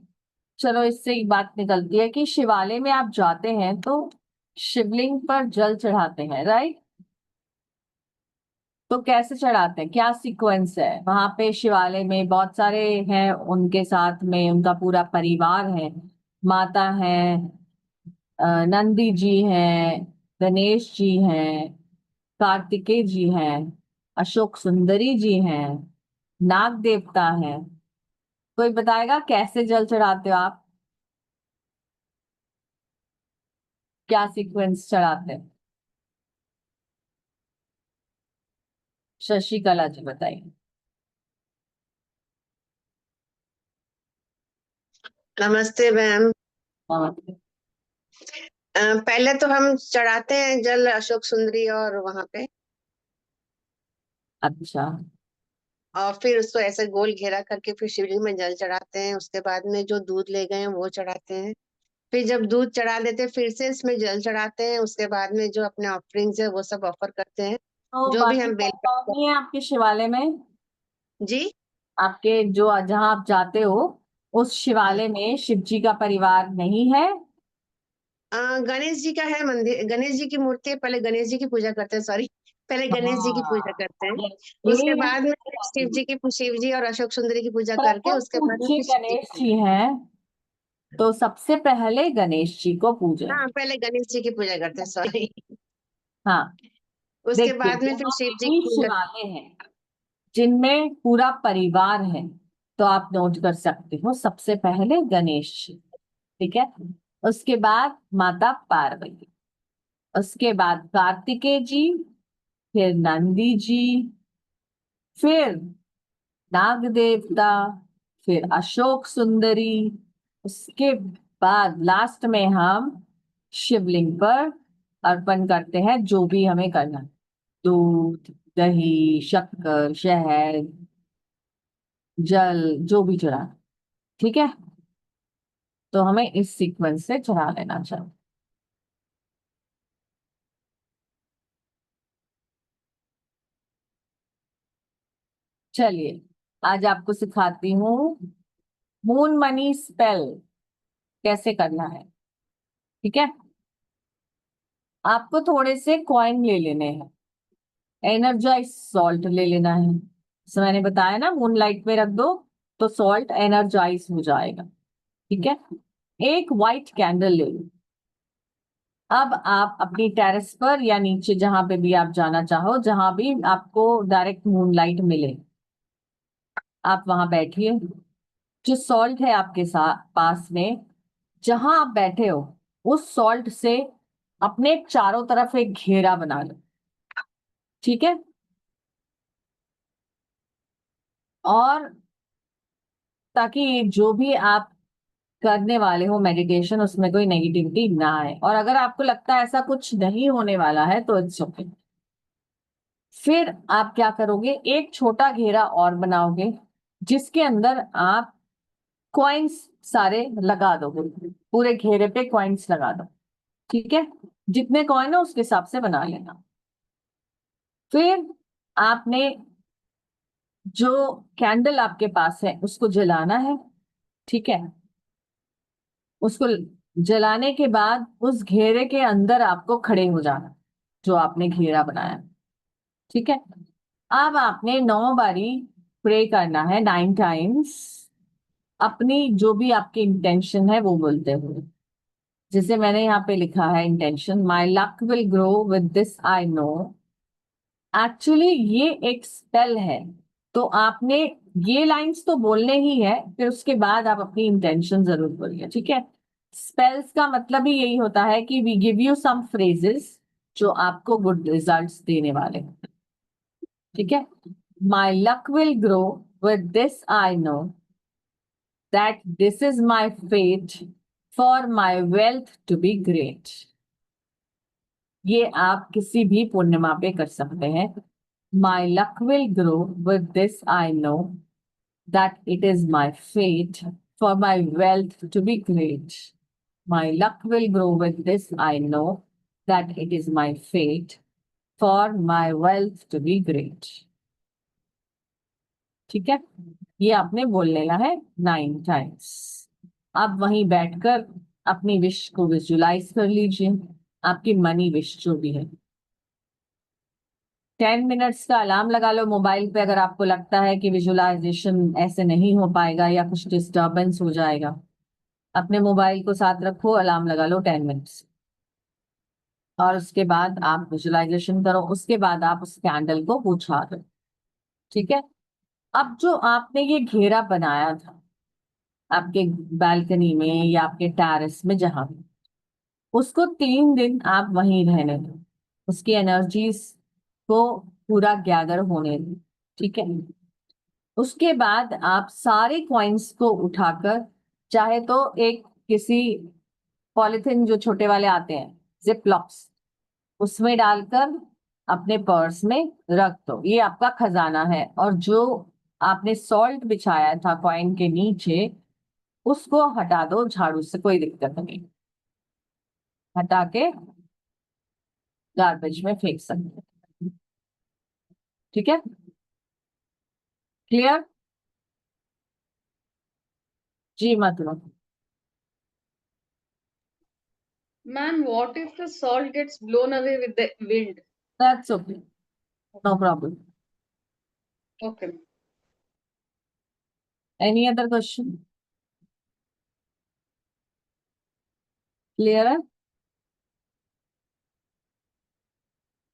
Speaker 2: चलो इससे एक बात निकलती है कि शिवालय में आप जाते हैं तो शिवलिंग पर जल चढ़ाते हैं, राइट? तो कैसे चढ़ाते हैं, क्या सीक्वेंस है? वहां पे शिवालय में बहुत सारे हैं, उनके साथ में उनका पूरा परिवार है। माता है, नंदी जी हैं, गणेश जी हैं, कार्तिकेय जी हैं, अशोक सुंदरी जी हैं, नाग देवता हैं। कोई बताएगा कैसे जल चढ़ाते हो आप? क्या सीक्वेंस चढ़ाते हैं? शशिकला जी बताइए।
Speaker 7: नमस्ते मैम।
Speaker 2: हाँ,
Speaker 7: पहले तो हम चढ़ाते हैं जल अशोक सुंदरी और वहां पे,
Speaker 2: अच्छा।
Speaker 7: और फिर उसको ऐसे गोल घेरा करके फिर शिवलिंग में जल चढ़ाते हैं। उसके बाद में जो दूध ले गए हैं वो चढ़ाते हैं। फिर जब दूध चढ़ा लेते हैं फिर से इसमें जल चढ़ाते हैं। उसके बाद में जो अपने ऑफरिंग्स है वो सब ऑफर करते हैं,
Speaker 2: तो
Speaker 7: जो भी
Speaker 2: बाकी
Speaker 7: हम बेल।
Speaker 2: कौन कौन नहीं है आपके शिवालय में?
Speaker 7: जी।
Speaker 2: आपके जो जहां आप जाते हो उस शिवालय में शिव जी का परिवार नहीं है?
Speaker 7: गणेश जी का है मंदिर, गणेश जी की मूर्ति है। पहले गणेश जी की पूजा करते हैं, सॉरी, पहले गणेश जी की पूजा
Speaker 2: हाँ,
Speaker 7: करते हैं। उसके
Speaker 2: यही है
Speaker 7: बाद में
Speaker 2: मेरी बात है।
Speaker 7: शिव जी और अशोक सुंदरी की पूजा
Speaker 2: पर
Speaker 7: करके
Speaker 2: अगर
Speaker 7: उसके बाद में
Speaker 2: पूज्य
Speaker 7: फिर शिव जी की
Speaker 2: गणेश
Speaker 7: पूजा।
Speaker 2: जी हैं तो सबसे पहले गणेश जी को पूजें।
Speaker 7: हाँ, पहले गणेश जी की पूजा करते हैं, सॉरी।
Speaker 2: हाँ,
Speaker 7: उसके
Speaker 2: देखिए
Speaker 7: बाद में फिर
Speaker 2: जहाँ
Speaker 7: शिव जी
Speaker 2: भी
Speaker 7: की पूजा।
Speaker 2: शिवालय है जिनमें पूरा परिवार है, तो आप नोट कर सकते हो सबसे पहले गणेश जी, ठीक है? उसके बाद माता पार्वती, उसके बाद कार्तिकेय जी, फिर नंदी जी, फिर नाग देवता, फिर अशोक सुंदरी। उसके बाद लास्ट में हम शिवलिंग पर अर्पण करते हैं जो भी हमें करना है, दूध, दही, शक्कर, शहद, जल, जो भी चढ़ा, ठीक है? तो हमें इस सीक्वेंस से चढ़ा लेना चाहिए। चलिए आज आपको सिखाती हूँ मून मनी स्पेल कैसे करना है, ठीक है? आपको थोड़े से कॉइन ले लेने हैं, एनर्जाइज सॉल्ट ले लेना है। जैसे मैंने बताया ना, मूनलाइट में रख दो तो सॉल्ट एनर्जाइज हो जाएगा, ठीक है? एक व्हाइट कैंडल ले लो। अब आप अपनी टेरेस पर या नीचे जहां पे भी आप जाना चाहो, जहां भी आपको डायरेक्ट मूनलाइट मिले, आप वहां बैठिए। जो सॉल्ट है आपके साथ पास में, जहां आप बैठे हो उस सॉल्ट से अपने चारों तरफ एक घेरा बना लो, ठीक है? और ताकि जो भी आप करने वाले हो मेडिटेशन, उसमें कोई नेगेटिविटी ना आए। और अगर आपको लगता है ऐसा कुछ नहीं होने वाला है तो इट्स ओके, फिर आप क्या करोगे, एक छोटा घेरा और बनाओगे जिसके अंदर आप कॉइन्स सारे लगा दोगे, पूरे घेरे पे कॉइन्स लगा दो। ठीक है, जितने कॉइन है उसके हिसाब से बना लेना। फिर आपने जो कैंडल आपके पास है उसको जलाना है। ठीक है, उसको जलाने के बाद उस घेरे के अंदर आपको खड़े हो जाना, जो आपने घेरा बनाया। ठीक है, अब आपने 9 बारी प्रे करना है, 9 टाइम्स, अपनी जो भी आपकी इंटेंशन है वो बोलते हुए। जैसे मैंने यहाँ पे लिखा है intention, my luck will grow with this I no. Actually ये एक स्पेल है, तो आपने ये लाइंस तो बोलने ही है, फिर उसके बाद आप अपनी इंटेंशन जरूर बोलिए। ठीक है, स्पेल्स का मतलब ही यही होता है कि we give you some phrases जो आपको गुड रिजल्ट्स देने वाले हैं। ठीक है, my luck will grow with this I know that this is my fate for my wealth to be great. ये आप किसी भी पूर्णिमा पे कर सकते हैं। My luck will grow with this I know that it is my fate for my wealth to be great. My luck will grow with this I know that it is my fate for my wealth to be great. ठीक है, ये आपने बोल लेना है 9 times. आप वहीं बैठकर अपनी विश को विजुलाइज कर लीजिए, आपकी मनी विश जो भी है। 10 मिनट्स का अलार्म लगा लो मोबाइल पे, अगर आपको लगता है कि विजुअलाइजेशन ऐसे नहीं हो पाएगा या कुछ डिस्टरबेंस हो जाएगा। अपने मोबाइल को साथ रखो, अलार्म लगा लो 10 मिनट्स, और उसके बाद आप विजुअलाइजेशन करो। उसके बाद आप उस कैंडल को बुझा दो। ठीक है, अब जो आपने ये घेरा बनाया था आपके बालकनी में या आपके टेरेस में, जहां भी, उसको 3 दिन आप वहीं रहने दो, उसकी एनर्जीज को पूरा गैदर होने दो। ठीक है, उसके बाद आप सारे कॉइन्स को उठाकर, चाहे तो एक किसी पॉलिथिन जो छोटे वाले आते हैं, जिप लॉक्स, उसमें डालकर अपने पर्स में रख दो। ये आपका खजाना है। और जो आपने सॉल्ट बिछाया था कॉइन के नीचे, उसको हटा दो झाड़ू से, कोई दिक्कत नहीं, हटा के गार्बेज में फेंक सकते हैं। ठीक है, क्लियर? जी मतलब,
Speaker 5: Ma'am, what if the salt gets blown away with the wind?
Speaker 2: That's okay, no problem.
Speaker 5: Okay.
Speaker 2: Any other question? Clear है?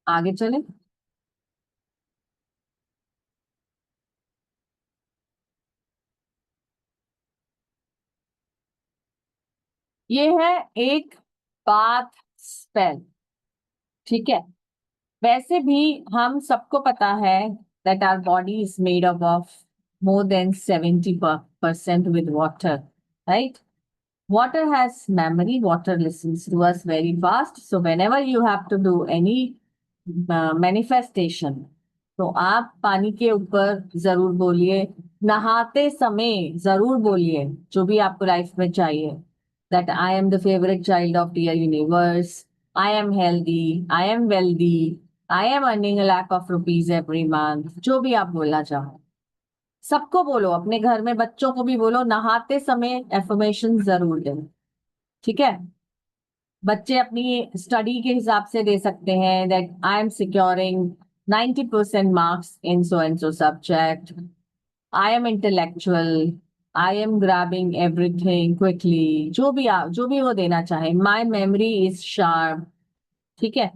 Speaker 2: आगे चले। ये है एक बाथ स्पेल। ठीक है, वैसे भी हम सबको पता है that our body is made up of more than 70% with water, right? Water has memory, water listens to us very fast. So whenever you have to do any manifestation, तो आप पानी के ऊपर जरूर बोलिए, नहाते समय जरूर बोलिए जो भी आपको लाइफ में चाहिए, that I am the favorite child of dear universe, I am healthy, I am wealthy, I am earning a lakh of rupees every month। जो भी आप बोलना चाहो सबको बोलो, अपने घर में बच्चों को भी बोलो, नहाते समय एफर्मेशन जरूर दें। ठीक है, बच्चे अपनी स्टडी के हिसाब से दे सकते हैं, that I am securing 90% marks in so and so subject, I am intellectual, I am grabbing everything quickly, जो भी वो देना चाहे, माई मेमोरी इज शार्प। ठीक है,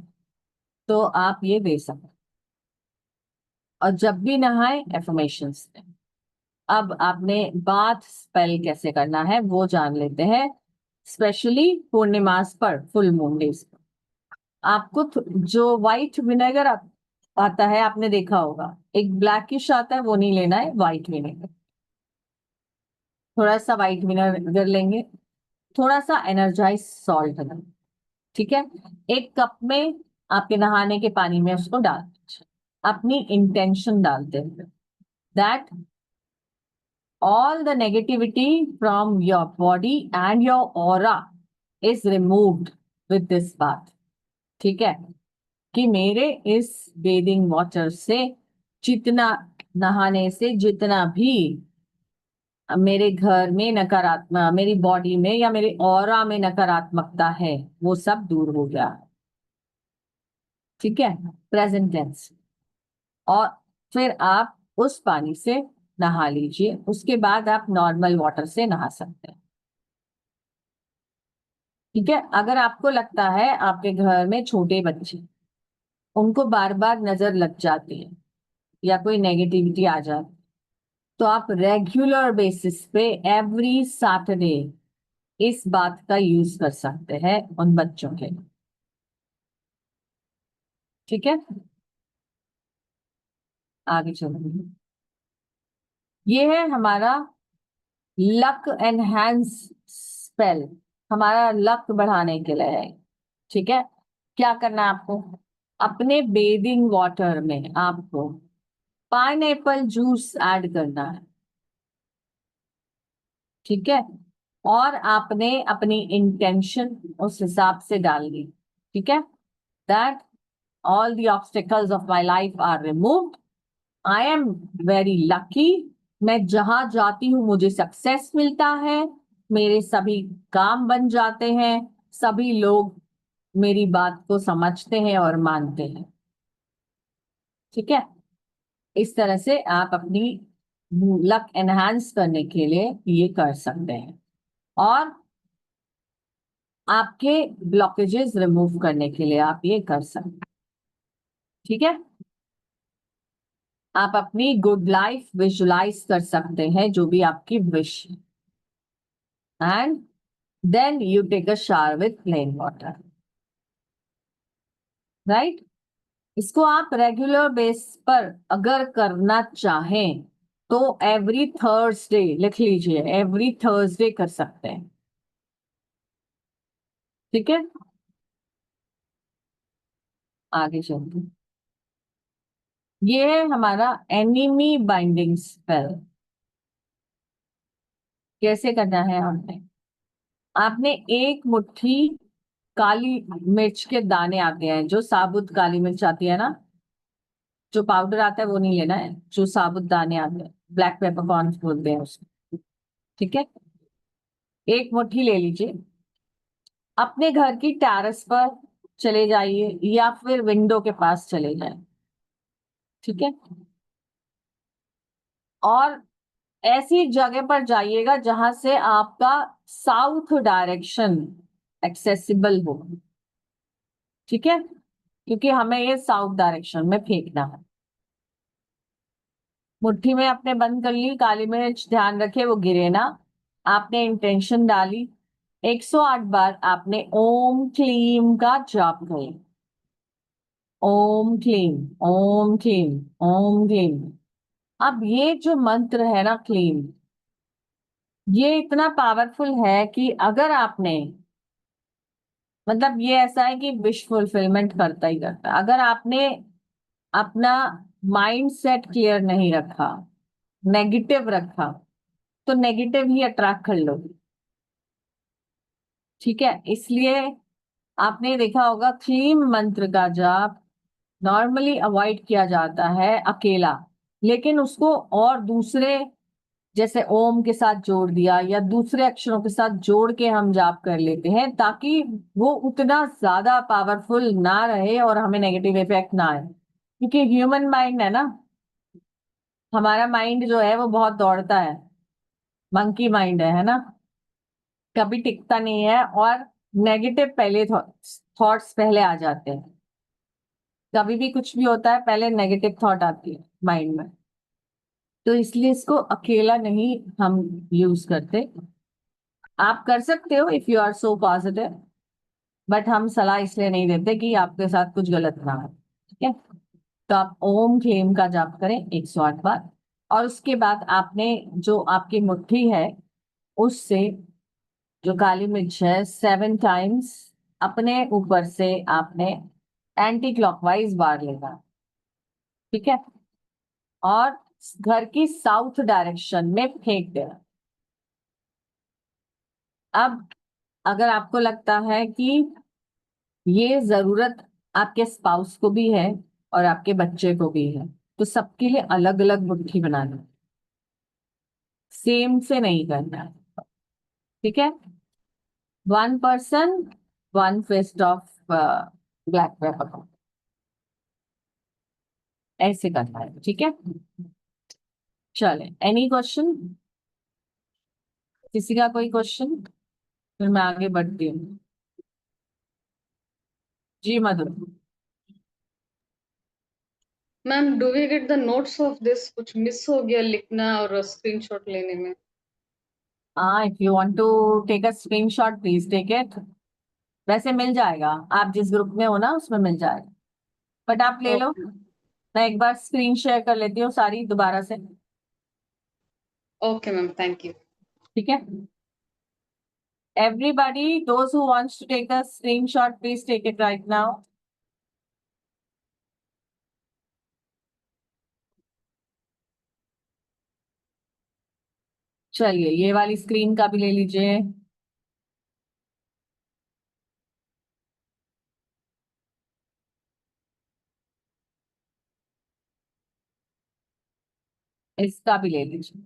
Speaker 2: तो आप ये दे सकते, और जब भी नहाए एफर्मेशंस दें। अब आपने बाथ स्पेल कैसे करना है वो जान लेते हैं, स्पेशली पूर्णिमास पर, फुल मून डेज पर। आपको जो व्हाइट विनेगर आता है, आपने देखा होगा, एक ब्लैकिश आता है, वो नहीं लेना है, व्हाइट विनेगर। थोड़ा सा व्हाइट विनेगर लेंगे, थोड़ा सा एनर्जाइज सॉल्ट लेंगे। ठीक है, एक कप में आपके नहाने के पानी में उसको डाल दीजिए। अपनी इंटेंशन डालते हैं that all the negativity from your body and your aura is removed with this bath. ठीक है, कि मेरे इस बेदिंग वाटर से जितना, नहाने से जितना भी मेरे घर में नकारात्मक, मेरी बॉडी में या मेरे ऑरा में नकारात्मकता है, वो सब दूर हो गया। ठीक है, प्रेजेंट टेंस। और फिर आप उस पानी से नहा लीजिए, उसके बाद आप नॉर्मल वाटर से नहा सकते हैं। ठीक है, अगर आपको लगता है आपके घर में छोटे बच्चे, उनको बार बार नजर लग जाती है या कोई नेगेटिविटी आ जाती, तो आप रेगुलर बेसिस पे एवरी सैटरडे इस बात का यूज कर सकते हैं उन बच्चों के लिए। ठीक है, आगे चलो। ये है हमारा लक एनहांस स्पेल, हमारा लक बढ़ाने के लिए है। ठीक है, क्या करना है आपको, अपने बेदिंग वाटर में आपको पाइनएप्पल जूस ऐड करना है। ठीक है, और आपने अपनी इंटेंशन उस हिसाब से डाल दी। ठीक है, that all the obstacles of my life are removed, I am very lucky, मैं जहां जाती हूँ मुझे सक्सेस मिलता है, मेरे सभी काम बन जाते हैं, सभी लोग मेरी बात को समझते हैं और मानते हैं। ठीक है, इस तरह से आप अपनी लक एनहांस करने के लिए ये कर सकते हैं, और आपके ब्लॉकेजेस रिमूव करने के लिए आप ये कर सकते हैं। ठीक है, आप अपनी गुड लाइफ विजुलाइज कर सकते हैं, जो भी आपकी विश है, and then you take a shower with plain water. Right, इसको आप रेगुलर बेस पर अगर करना चाहें तो एवरी थर्सडे लिख लीजिए, एवरी थर्सडे कर सकते हैं। ठीक है, आगे चलते हैं। ये है हमारा एनिमी बाइंडिंग स्पेल। कैसे करना है आपने एक मुट्ठी काली मिर्च के दाने आते हैं, जो साबुत काली मिर्च आती है ना, जो पाउडर आता है वो नहीं लेना है, जो साबुत दाने आते हैं, ब्लैक पेपरकॉर्न्स बोलते हैं उसको। ठीक है, एक मुट्ठी ले लीजिए, अपने घर की टेरेस पर चले जाइए या फिर विंडो के पास चले जाए। ठीक है, और ऐसी जगह पर जाइएगा जहां से आपका साउथ डायरेक्शन एक्सेसिबल हो। ठीक है, क्योंकि हमें ये साउथ डायरेक्शन में फेंकना है। मुट्ठी में आपने बंद कर ली काली मिर्च, ध्यान रखे वो गिरे ना। आपने इंटेंशन डाली, 108 बार आपने ओम क्लीम का जाप करें, ओम क्लीम, ओम क्लीम, ओम क्लीम। अब ये जो मंत्र है ना क्लीम, ये इतना पावरफुल है कि अगर आपने, मतलब ये ऐसा है कि विश फुलफिलमेंट करता ही करता है। अगर आपने अपना माइंड सेट क्लियर नहीं रखा, नेगेटिव रखा, तो नेगेटिव ही अट्रैक्ट कर लोगे। ठीक है, इसलिए आपने देखा होगा क्लीम मंत्र का जाप नॉर्मली अवॉइड किया जाता है अकेला, लेकिन उसको और दूसरे, जैसे ओम के साथ जोड़ दिया या दूसरे अक्षरों के साथ जोड़ के हम जाप कर लेते हैं, ताकि वो उतना ज्यादा पावरफुल ना रहे और हमें नेगेटिव इफेक्ट ना आए। क्योंकि ह्यूमन माइंड है ना, हमारा माइंड जो है वो बहुत दौड़ता है, मंकी माइंड है ना, कभी टिकता नहीं है, और नेगेटिव पहले थॉट्स पहले आ जाते हैं। कभी भी कुछ भी होता है पहले नेगेटिव थॉट आती है माइंड में, तो इसलिए इसको अकेला नहीं हम यूज करते। आप कर सकते हो if you are so positive, but हम सलाह इसलिए नहीं देते कि आपके साथ कुछ गलत ना हो। ठीक है, तो आप ओम क्लेम का जाप करें 108 बार, और उसके बाद आपने जो आपकी मुट्ठी है उससे जो काली मिर्च है 7 टाइम्स अपने ऊपर से आपने एंटी क्लॉकवाइज बार लेगा। ठीक है, और घर की साउथ डायरेक्शन में फेंक देना। अब अगर आपको लगता है कि ये जरूरत आपके स्पाउस को भी है और आपके बच्चे को भी है, तो सबके लिए अलग अलग मुट्ठी बनाना, सेम से नहीं करना। ठीक है, 1 person 1 fist of black pepper, ऐसे करना है। ठीक है, चले, एनी क्वेश्चन? किसी का कोई क्वेश्चन? फिर मैं आगे बढ़ती हूँ। जी Madhur.
Speaker 5: Ma'am do we get the notes of this? कुछ मिस हो गया लिखना और स्क्रीनशॉट लेने में।
Speaker 2: हाँ, if you want to take a screenshot please take it. वैसे मिल जाएगा, आप जिस ग्रुप में हो ना उसमें मिल जाएगा, बट आप ले लो।
Speaker 5: ओके
Speaker 2: मैं एक बार स्क्रीन शेयर कर लेती हूँ सारी दोबारा से।
Speaker 5: Okay ma'am, thank you.
Speaker 2: ठीक है, everybody, those who wants to take a screenshot please take it right now. चलिए, ये वाली स्क्रीन का भी ले लीजिए। इसका भी ले लीजिए।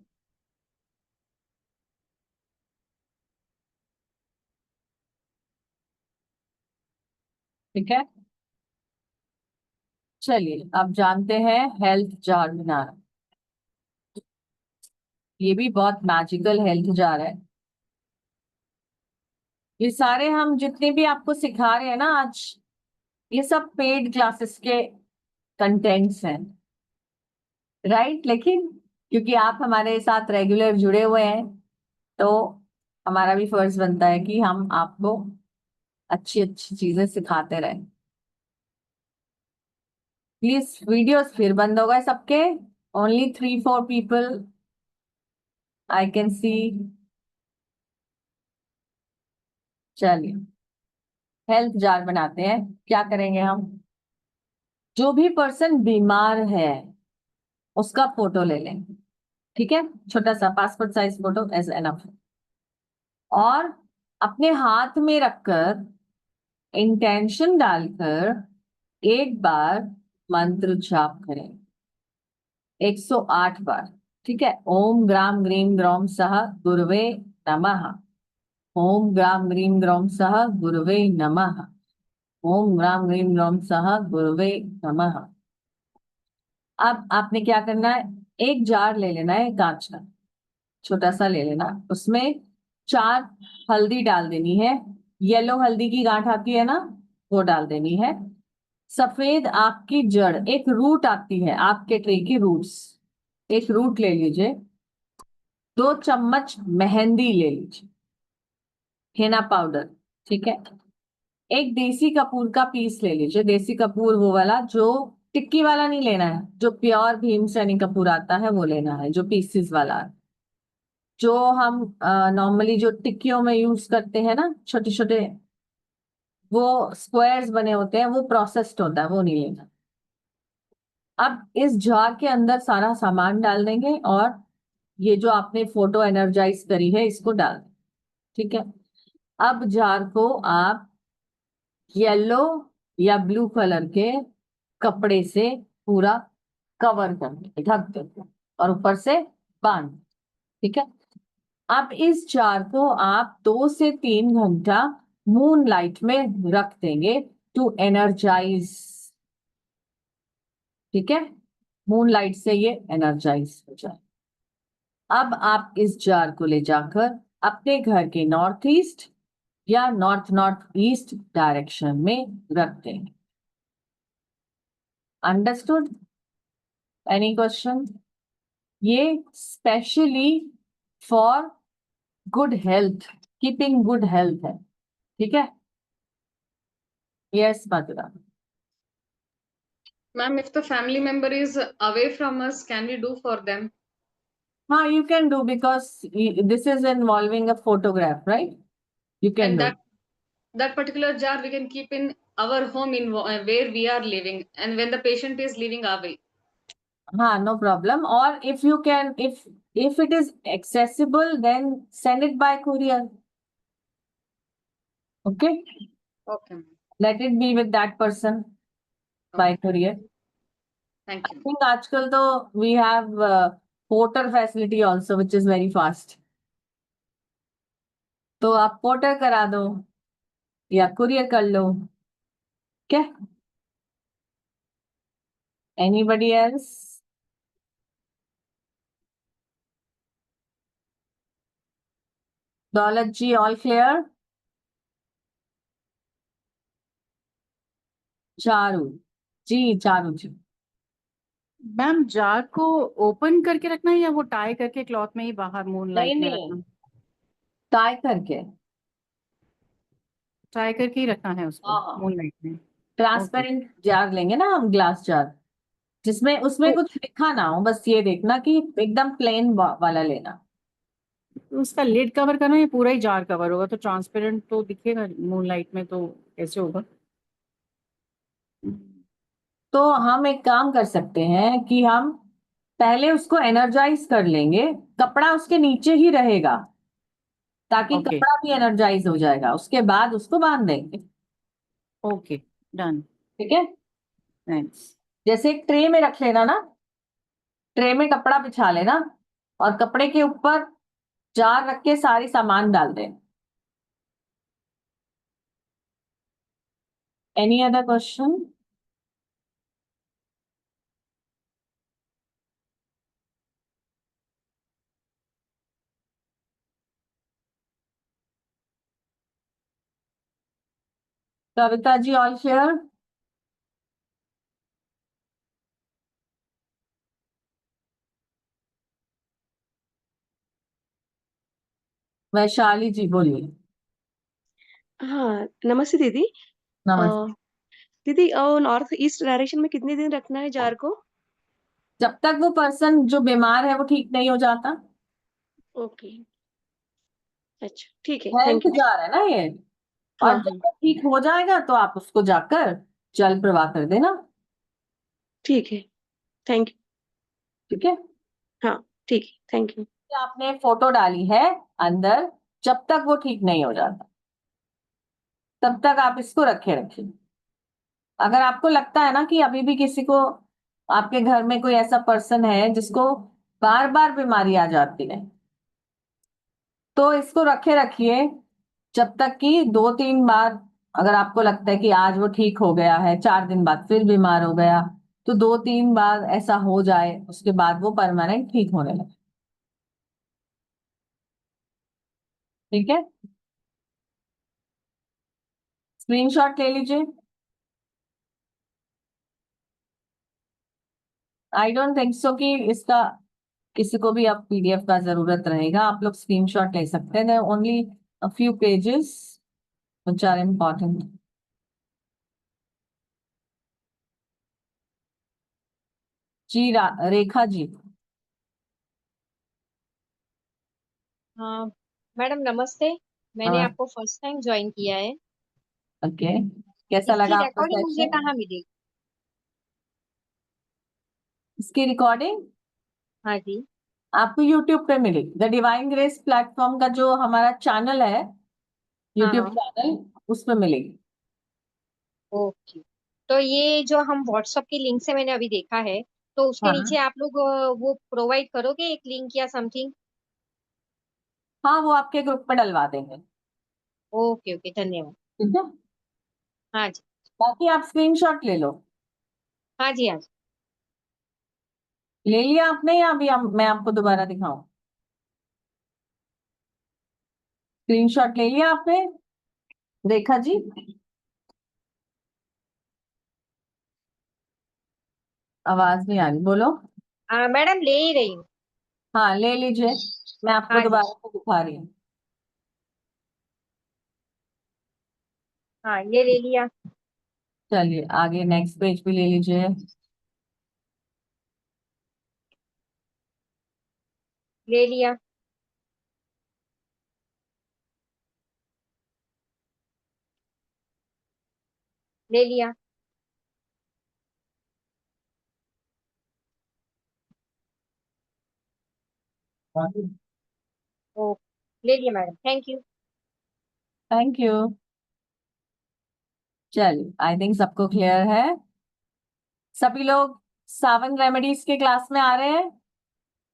Speaker 2: ठीक है, चलिए अब जानते हैं हेल्थ जार बनाना। ये भी बहुत मैजिकल हेल्थ जार है। ये सारे हम जितने भी आपको सिखा रहे हैं ना आज, ये सब पेड क्लासेस के कंटेंट्स हैं, राइट? लेकिन क्योंकि आप हमारे साथ रेगुलर जुड़े हुए हैं, तो हमारा भी फर्ज बनता है कि हम आपको अच्छी अच्छी चीजें सिखाते रहें। प्लीज, वीडियोस फिर बंद हो गए सबके, only 3-4 people I can see. चलिए, हेल्थ जार बनाते हैं। क्या करेंगे हम? जो भी पर्सन बीमार है उसका फोटो ले लेंगे। ठीक है, छोटा सा passport size photo as enough, और अपने हाथ में रखकर इंटेंशन डालकर एक बार मंत्र जाप करें, 108 बार। ठीक है, ओम ग्राम ग्रीम ग्रौम सह गुरुवे नमः। ओम ग्राम ग्रीम ग्रौम सह गुरुवे नमः। ओम ग्राम ग्रीम ग्रौम सह गुरुवे नमः। अब आपने क्या करना है, एक जार ले लेना है कांच का, छोटा सा ले लेना, उसमें 4 हल्दी डाल देनी है। येलो हल्दी की गांठ आती है ना, वो डाल देनी है। सफेद आक की जड़, एक रूट आती है, आक के ट्री की रूट्स, एक रूट ले लीजिए। 2 चम्मच मेहंदी ले लीजिए, हेना पाउडर। ठीक है, एक देसी कपूर का पीस ले लीजिए। देसी कपूर वो वाला जो टिक्की वाला नहीं लेना है, जो प्योर भीमसेनी कपूर आता है वो लेना है, जो पीसेस वाला है। जो हम नॉर्मली जो टिक्कियों में यूज करते हैं ना, छोटे छोटे वो स्क्वायर्स बने होते हैं, वो प्रोसेस्ड होता है, वो नहीं लेना। अब इस जार के अंदर सारा सामान डाल देंगे और ये जो आपने फोटो एनर्जाइज करी है इसको डाल दें। ठीक है, अब जार को आप येलो या ब्लू कलर के कपड़े से पूरा कवर कर दें, ढक दें और ऊपर से बांध। ठीक है, अब इस जार को आप 2 से 3 घंटा मून लाइट में रख देंगे टू एनर्जाइज। ठीक है, मून लाइट से ये एनर्जाइज हो जाए। अब आप इस जार को ले जाकर अपने घर के नॉर्थ ईस्ट या नॉर्थ नॉर्थ ईस्ट डायरेक्शन में रख देंगे। अंडरस्टूड? Any question? ये specially for good health, keeping good health है। ठीक है, yes Madhura.
Speaker 5: Ma'am, if the family member is away from us, can we do for them?
Speaker 2: हाँ, you can do, because this is involving a photograph, right? You can
Speaker 5: And
Speaker 2: do.
Speaker 5: that particular jar we can keep in our home in where we are living, and when the patient is living away.
Speaker 2: हाँ, no problem. और if you can, if it is accessible then send it by courier. Okay,
Speaker 5: okay ma'am,
Speaker 2: let it be with that person by courier.
Speaker 5: Thank
Speaker 2: I
Speaker 5: you.
Speaker 2: Think आजकल तो we have porter facility also which is very fast. तो आप porter करा दो या courier कर लो। क्या, anybody else? दौलत जी, ऑल क्लियर? चारू जी, चारू जी।
Speaker 8: मैम जार को ओपन करके रखना है या वो टाई करके क्लॉथ में ही बाहर मून
Speaker 2: नहीं
Speaker 8: लाइट में
Speaker 2: नहीं,
Speaker 8: रखना?
Speaker 2: टाई करके।
Speaker 8: ट्राई करके ही रखना है उसको
Speaker 2: हाँ,
Speaker 8: मून लाइट में। ओके।
Speaker 2: ट्रांसपेरेंट जार लेंगे ना हम, ग्लास जार, जिसमें उसमें
Speaker 8: तो
Speaker 2: कुछ लिखा ना हो। बस ये देखना कि एकदम प्लेन वाला लेना।
Speaker 8: उसका लिड कवर करना या पूरा ही जार कवर होगा? तो ट्रांसपेरेंट तो दिखेगा मून लाइट में, तो कैसे होगा?
Speaker 2: तो हम एक काम कर सकते हैं कि हम पहले उसको एनर्जाइज कर लेंगे। कपड़ा उसके नीचे ही रहेगा, ताकि
Speaker 8: ओके।
Speaker 2: कपड़ा भी एनर्जाइज हो जाएगा, उसके बाद उसको बांध देंगे।
Speaker 8: Okay, done.
Speaker 2: ठीक है,
Speaker 8: थैंक्स।
Speaker 2: जैसे एक ट्रे में रख लेना ना, ट्रे में कपड़ा बिछा लेना, और कपड़े के ऊपर जार रख के सारी सामान डाल दें। Any other question? Kavita ji, all clear? Vaishali ji, बोलिए।
Speaker 9: हाँ, नमस्ते दीदी। अ,
Speaker 2: नमस्ते।
Speaker 9: दीदी नॉर्थ ईस्ट डायरेक्शन में कितने दिन रखना है जार को?
Speaker 2: जब तक वो पर्सन जो बीमार है वो ठीक नहीं हो जाता।
Speaker 9: ओके, अच्छा ठीक है,
Speaker 2: हेल्थ
Speaker 9: थैंक यू।
Speaker 2: जार है ना ये। और
Speaker 9: हाँ
Speaker 2: जब
Speaker 9: हाँ,
Speaker 2: वो ठीक हो जाएगा तो आप उसको जाकर जल प्रवाह कर देना।
Speaker 9: ठीक है, थैंक यू।
Speaker 2: ठीक है,
Speaker 9: हाँ, ठीक है, थैंक यू।
Speaker 2: आपने फोटो डाली है अंदर, जब तक वो ठीक नहीं हो जाता तब तक आप इसको रखे रखिए। अगर आपको लगता है ना कि अभी भी किसी को, आपके घर में कोई ऐसा पर्सन है जिसको बार बार बीमारी आ जाती है, तो इसको रखे रखिए जब तक कि 2-3 बार। अगर आपको लगता है कि आज वो ठीक हो गया है, 4 दिन बाद फिर बीमार हो गया, तो 2-3 बार ऐसा हो जाए, उसके बाद वो परमानेंट ठीक होने लगे। ठीक है, स्क्रीनशॉट ले लीजिए। आई डोंट थिंक सो कि इसका किसी को भी अब पीडीएफ का जरूरत रहेगा। आप लोग स्क्रीनशॉट ले सकते हैं, only a few pages which are important। जी, रेखा जी।
Speaker 10: हाँ मैडम नमस्ते। मैंने
Speaker 2: नमस्ते।
Speaker 10: आपको फर्स्ट टाइम ज्वाइन किया है।
Speaker 2: ओके, कैसा
Speaker 10: इसकी
Speaker 2: लगा आपका
Speaker 10: रिकॉर्डिंग मुझे
Speaker 2: सेशन?
Speaker 10: कहाँ मिलेगी?
Speaker 2: इसकी रिकॉर्डिंग
Speaker 10: हाँ जी।
Speaker 2: आपको यूट्यूब पे मिलेगी। द डिवाइन ग्रेस प्लेटफॉर्म का जो हमारा चैनल है,
Speaker 10: हाँ
Speaker 2: यूट्यूब
Speaker 10: हाँ,
Speaker 2: चैनल, उसमें मिलेगी।
Speaker 10: ओके। तो ये जो हम व्हाट्सएप की लिंक से मैंने अभी देखा है, तो उसके नीचे
Speaker 2: हाँ
Speaker 10: आप लोग वो प्रोवाइड करोगे एक लिंक या समथिंग?
Speaker 2: हाँ, वो आपके ग्रुप में डलवा देंगे।
Speaker 10: ओके ओके, धन्यवाद।
Speaker 2: ठीक है,
Speaker 10: हाँ जी।
Speaker 2: बाकी आप स्क्रीनशॉट ले लो।
Speaker 10: हाँ जी, हाँ जी।
Speaker 2: ले लिया आपने या अभी मैं आपको दोबारा दिखाऊं? स्क्रीनशॉट ले लिया आपने, रेखा जी? आवाज नहीं आ रही, बोलो।
Speaker 10: मैडम ले ही रही हूँ।
Speaker 2: हाँ, ले लीजिए, मैं आपको
Speaker 10: हाँ जी।
Speaker 2: दोबारा से दिखा रही हूँ।
Speaker 10: हाँ, ये ले लिया।
Speaker 2: चलिए आगे नेक्स्ट पेज भी ले लीजिए।
Speaker 10: ले लिया। ले लिया। ओ, ले लिया madam, thank you.
Speaker 2: Thank you. चलिए, आई थिंक सबको क्लियर है। सभी लोग सावन रेमेडीज के क्लास में आ रहे हैं?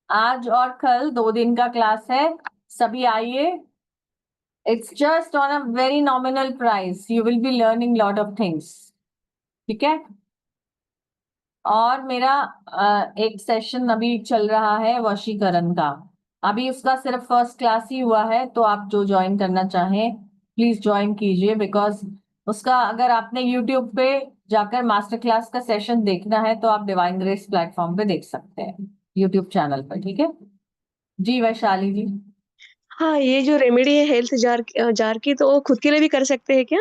Speaker 2: आज और कल 2 दिन का क्लास है, सभी आइए। It's just on a very nominal price, you will be learning lot of things. ठीक है। और मेरा एक सेशन अभी चल रहा है वशीकरण का, अभी उसका सिर्फ फर्स्ट क्लास ही हुआ है, तो आप जो ज्वाइन करना चाहें प्लीज ज्वाइन कीजिए, बिकॉज उसका अगर आपने यूट्यूब पे जाकर मास्टर क्लास का सेशन देखना है तो आप डिवाइन ग्रेस प्लेटफॉर्म पे देख सकते हैं, यूट्यूब चैनल पर। ठीक है जी वैशाली जी।
Speaker 9: हाँ, ये जो रेमेडी है हेल्थ जार जार की, तो वो खुद के लिए भी कर सकते हैं क्या?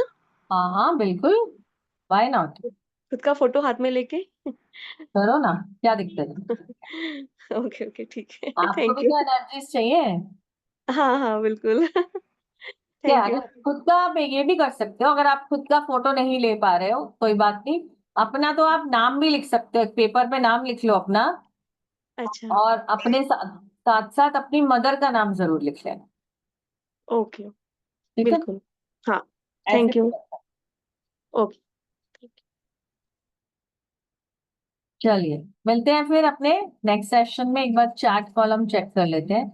Speaker 2: हाँ हाँ बिल्कुल, व्हाई नॉट।
Speaker 9: खुद का फोटो हाथ में लेके।
Speaker 2: करो ना, क्या दिक्कत है।
Speaker 9: ओके ओके, ठीक है।
Speaker 2: आपको
Speaker 9: थैंक
Speaker 2: भी
Speaker 9: यू।
Speaker 2: तो एनर्जीज चाहिए।
Speaker 9: हाँ हाँ बिल्कुल।
Speaker 2: क्या,
Speaker 9: थैंक यू।
Speaker 2: अगर खुद का आप ये भी कर सकते हो, अगर आप खुद का फोटो नहीं ले पा रहे हो कोई बात नहीं, अपना तो आप नाम भी लिख सकते हो, पेपर पे नाम लिख लो अपना,
Speaker 9: अच्छा।
Speaker 2: और अपने साथ साथ साथ अपनी मदर का नाम जरूर लिख लेना।
Speaker 9: ओके।
Speaker 2: ठीक है,
Speaker 9: बिल्कुल। हाँ।
Speaker 2: ऐसे
Speaker 9: थैंक
Speaker 2: भी
Speaker 9: यू।
Speaker 2: कर सकते हैं।
Speaker 9: ओके।
Speaker 2: चलिए, मिलते हैं फिर अपने नेक्स्ट सेशन में। एक बार चैट कॉलम चेक कर लेते हैं,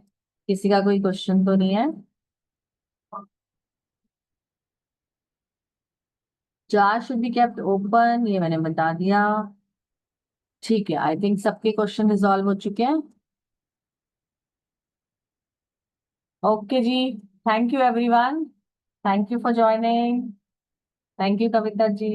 Speaker 2: किसी का कोई क्वेश्चन तो नहीं है। Jar should be kept open, ये मैंने बता दिया। ठीक है, आई थिंक सबके क्वेश्चन रिजॉल्व हो चुके हैं। ओके जी, thank you everyone, thank you for joining, thank you Kavita ji.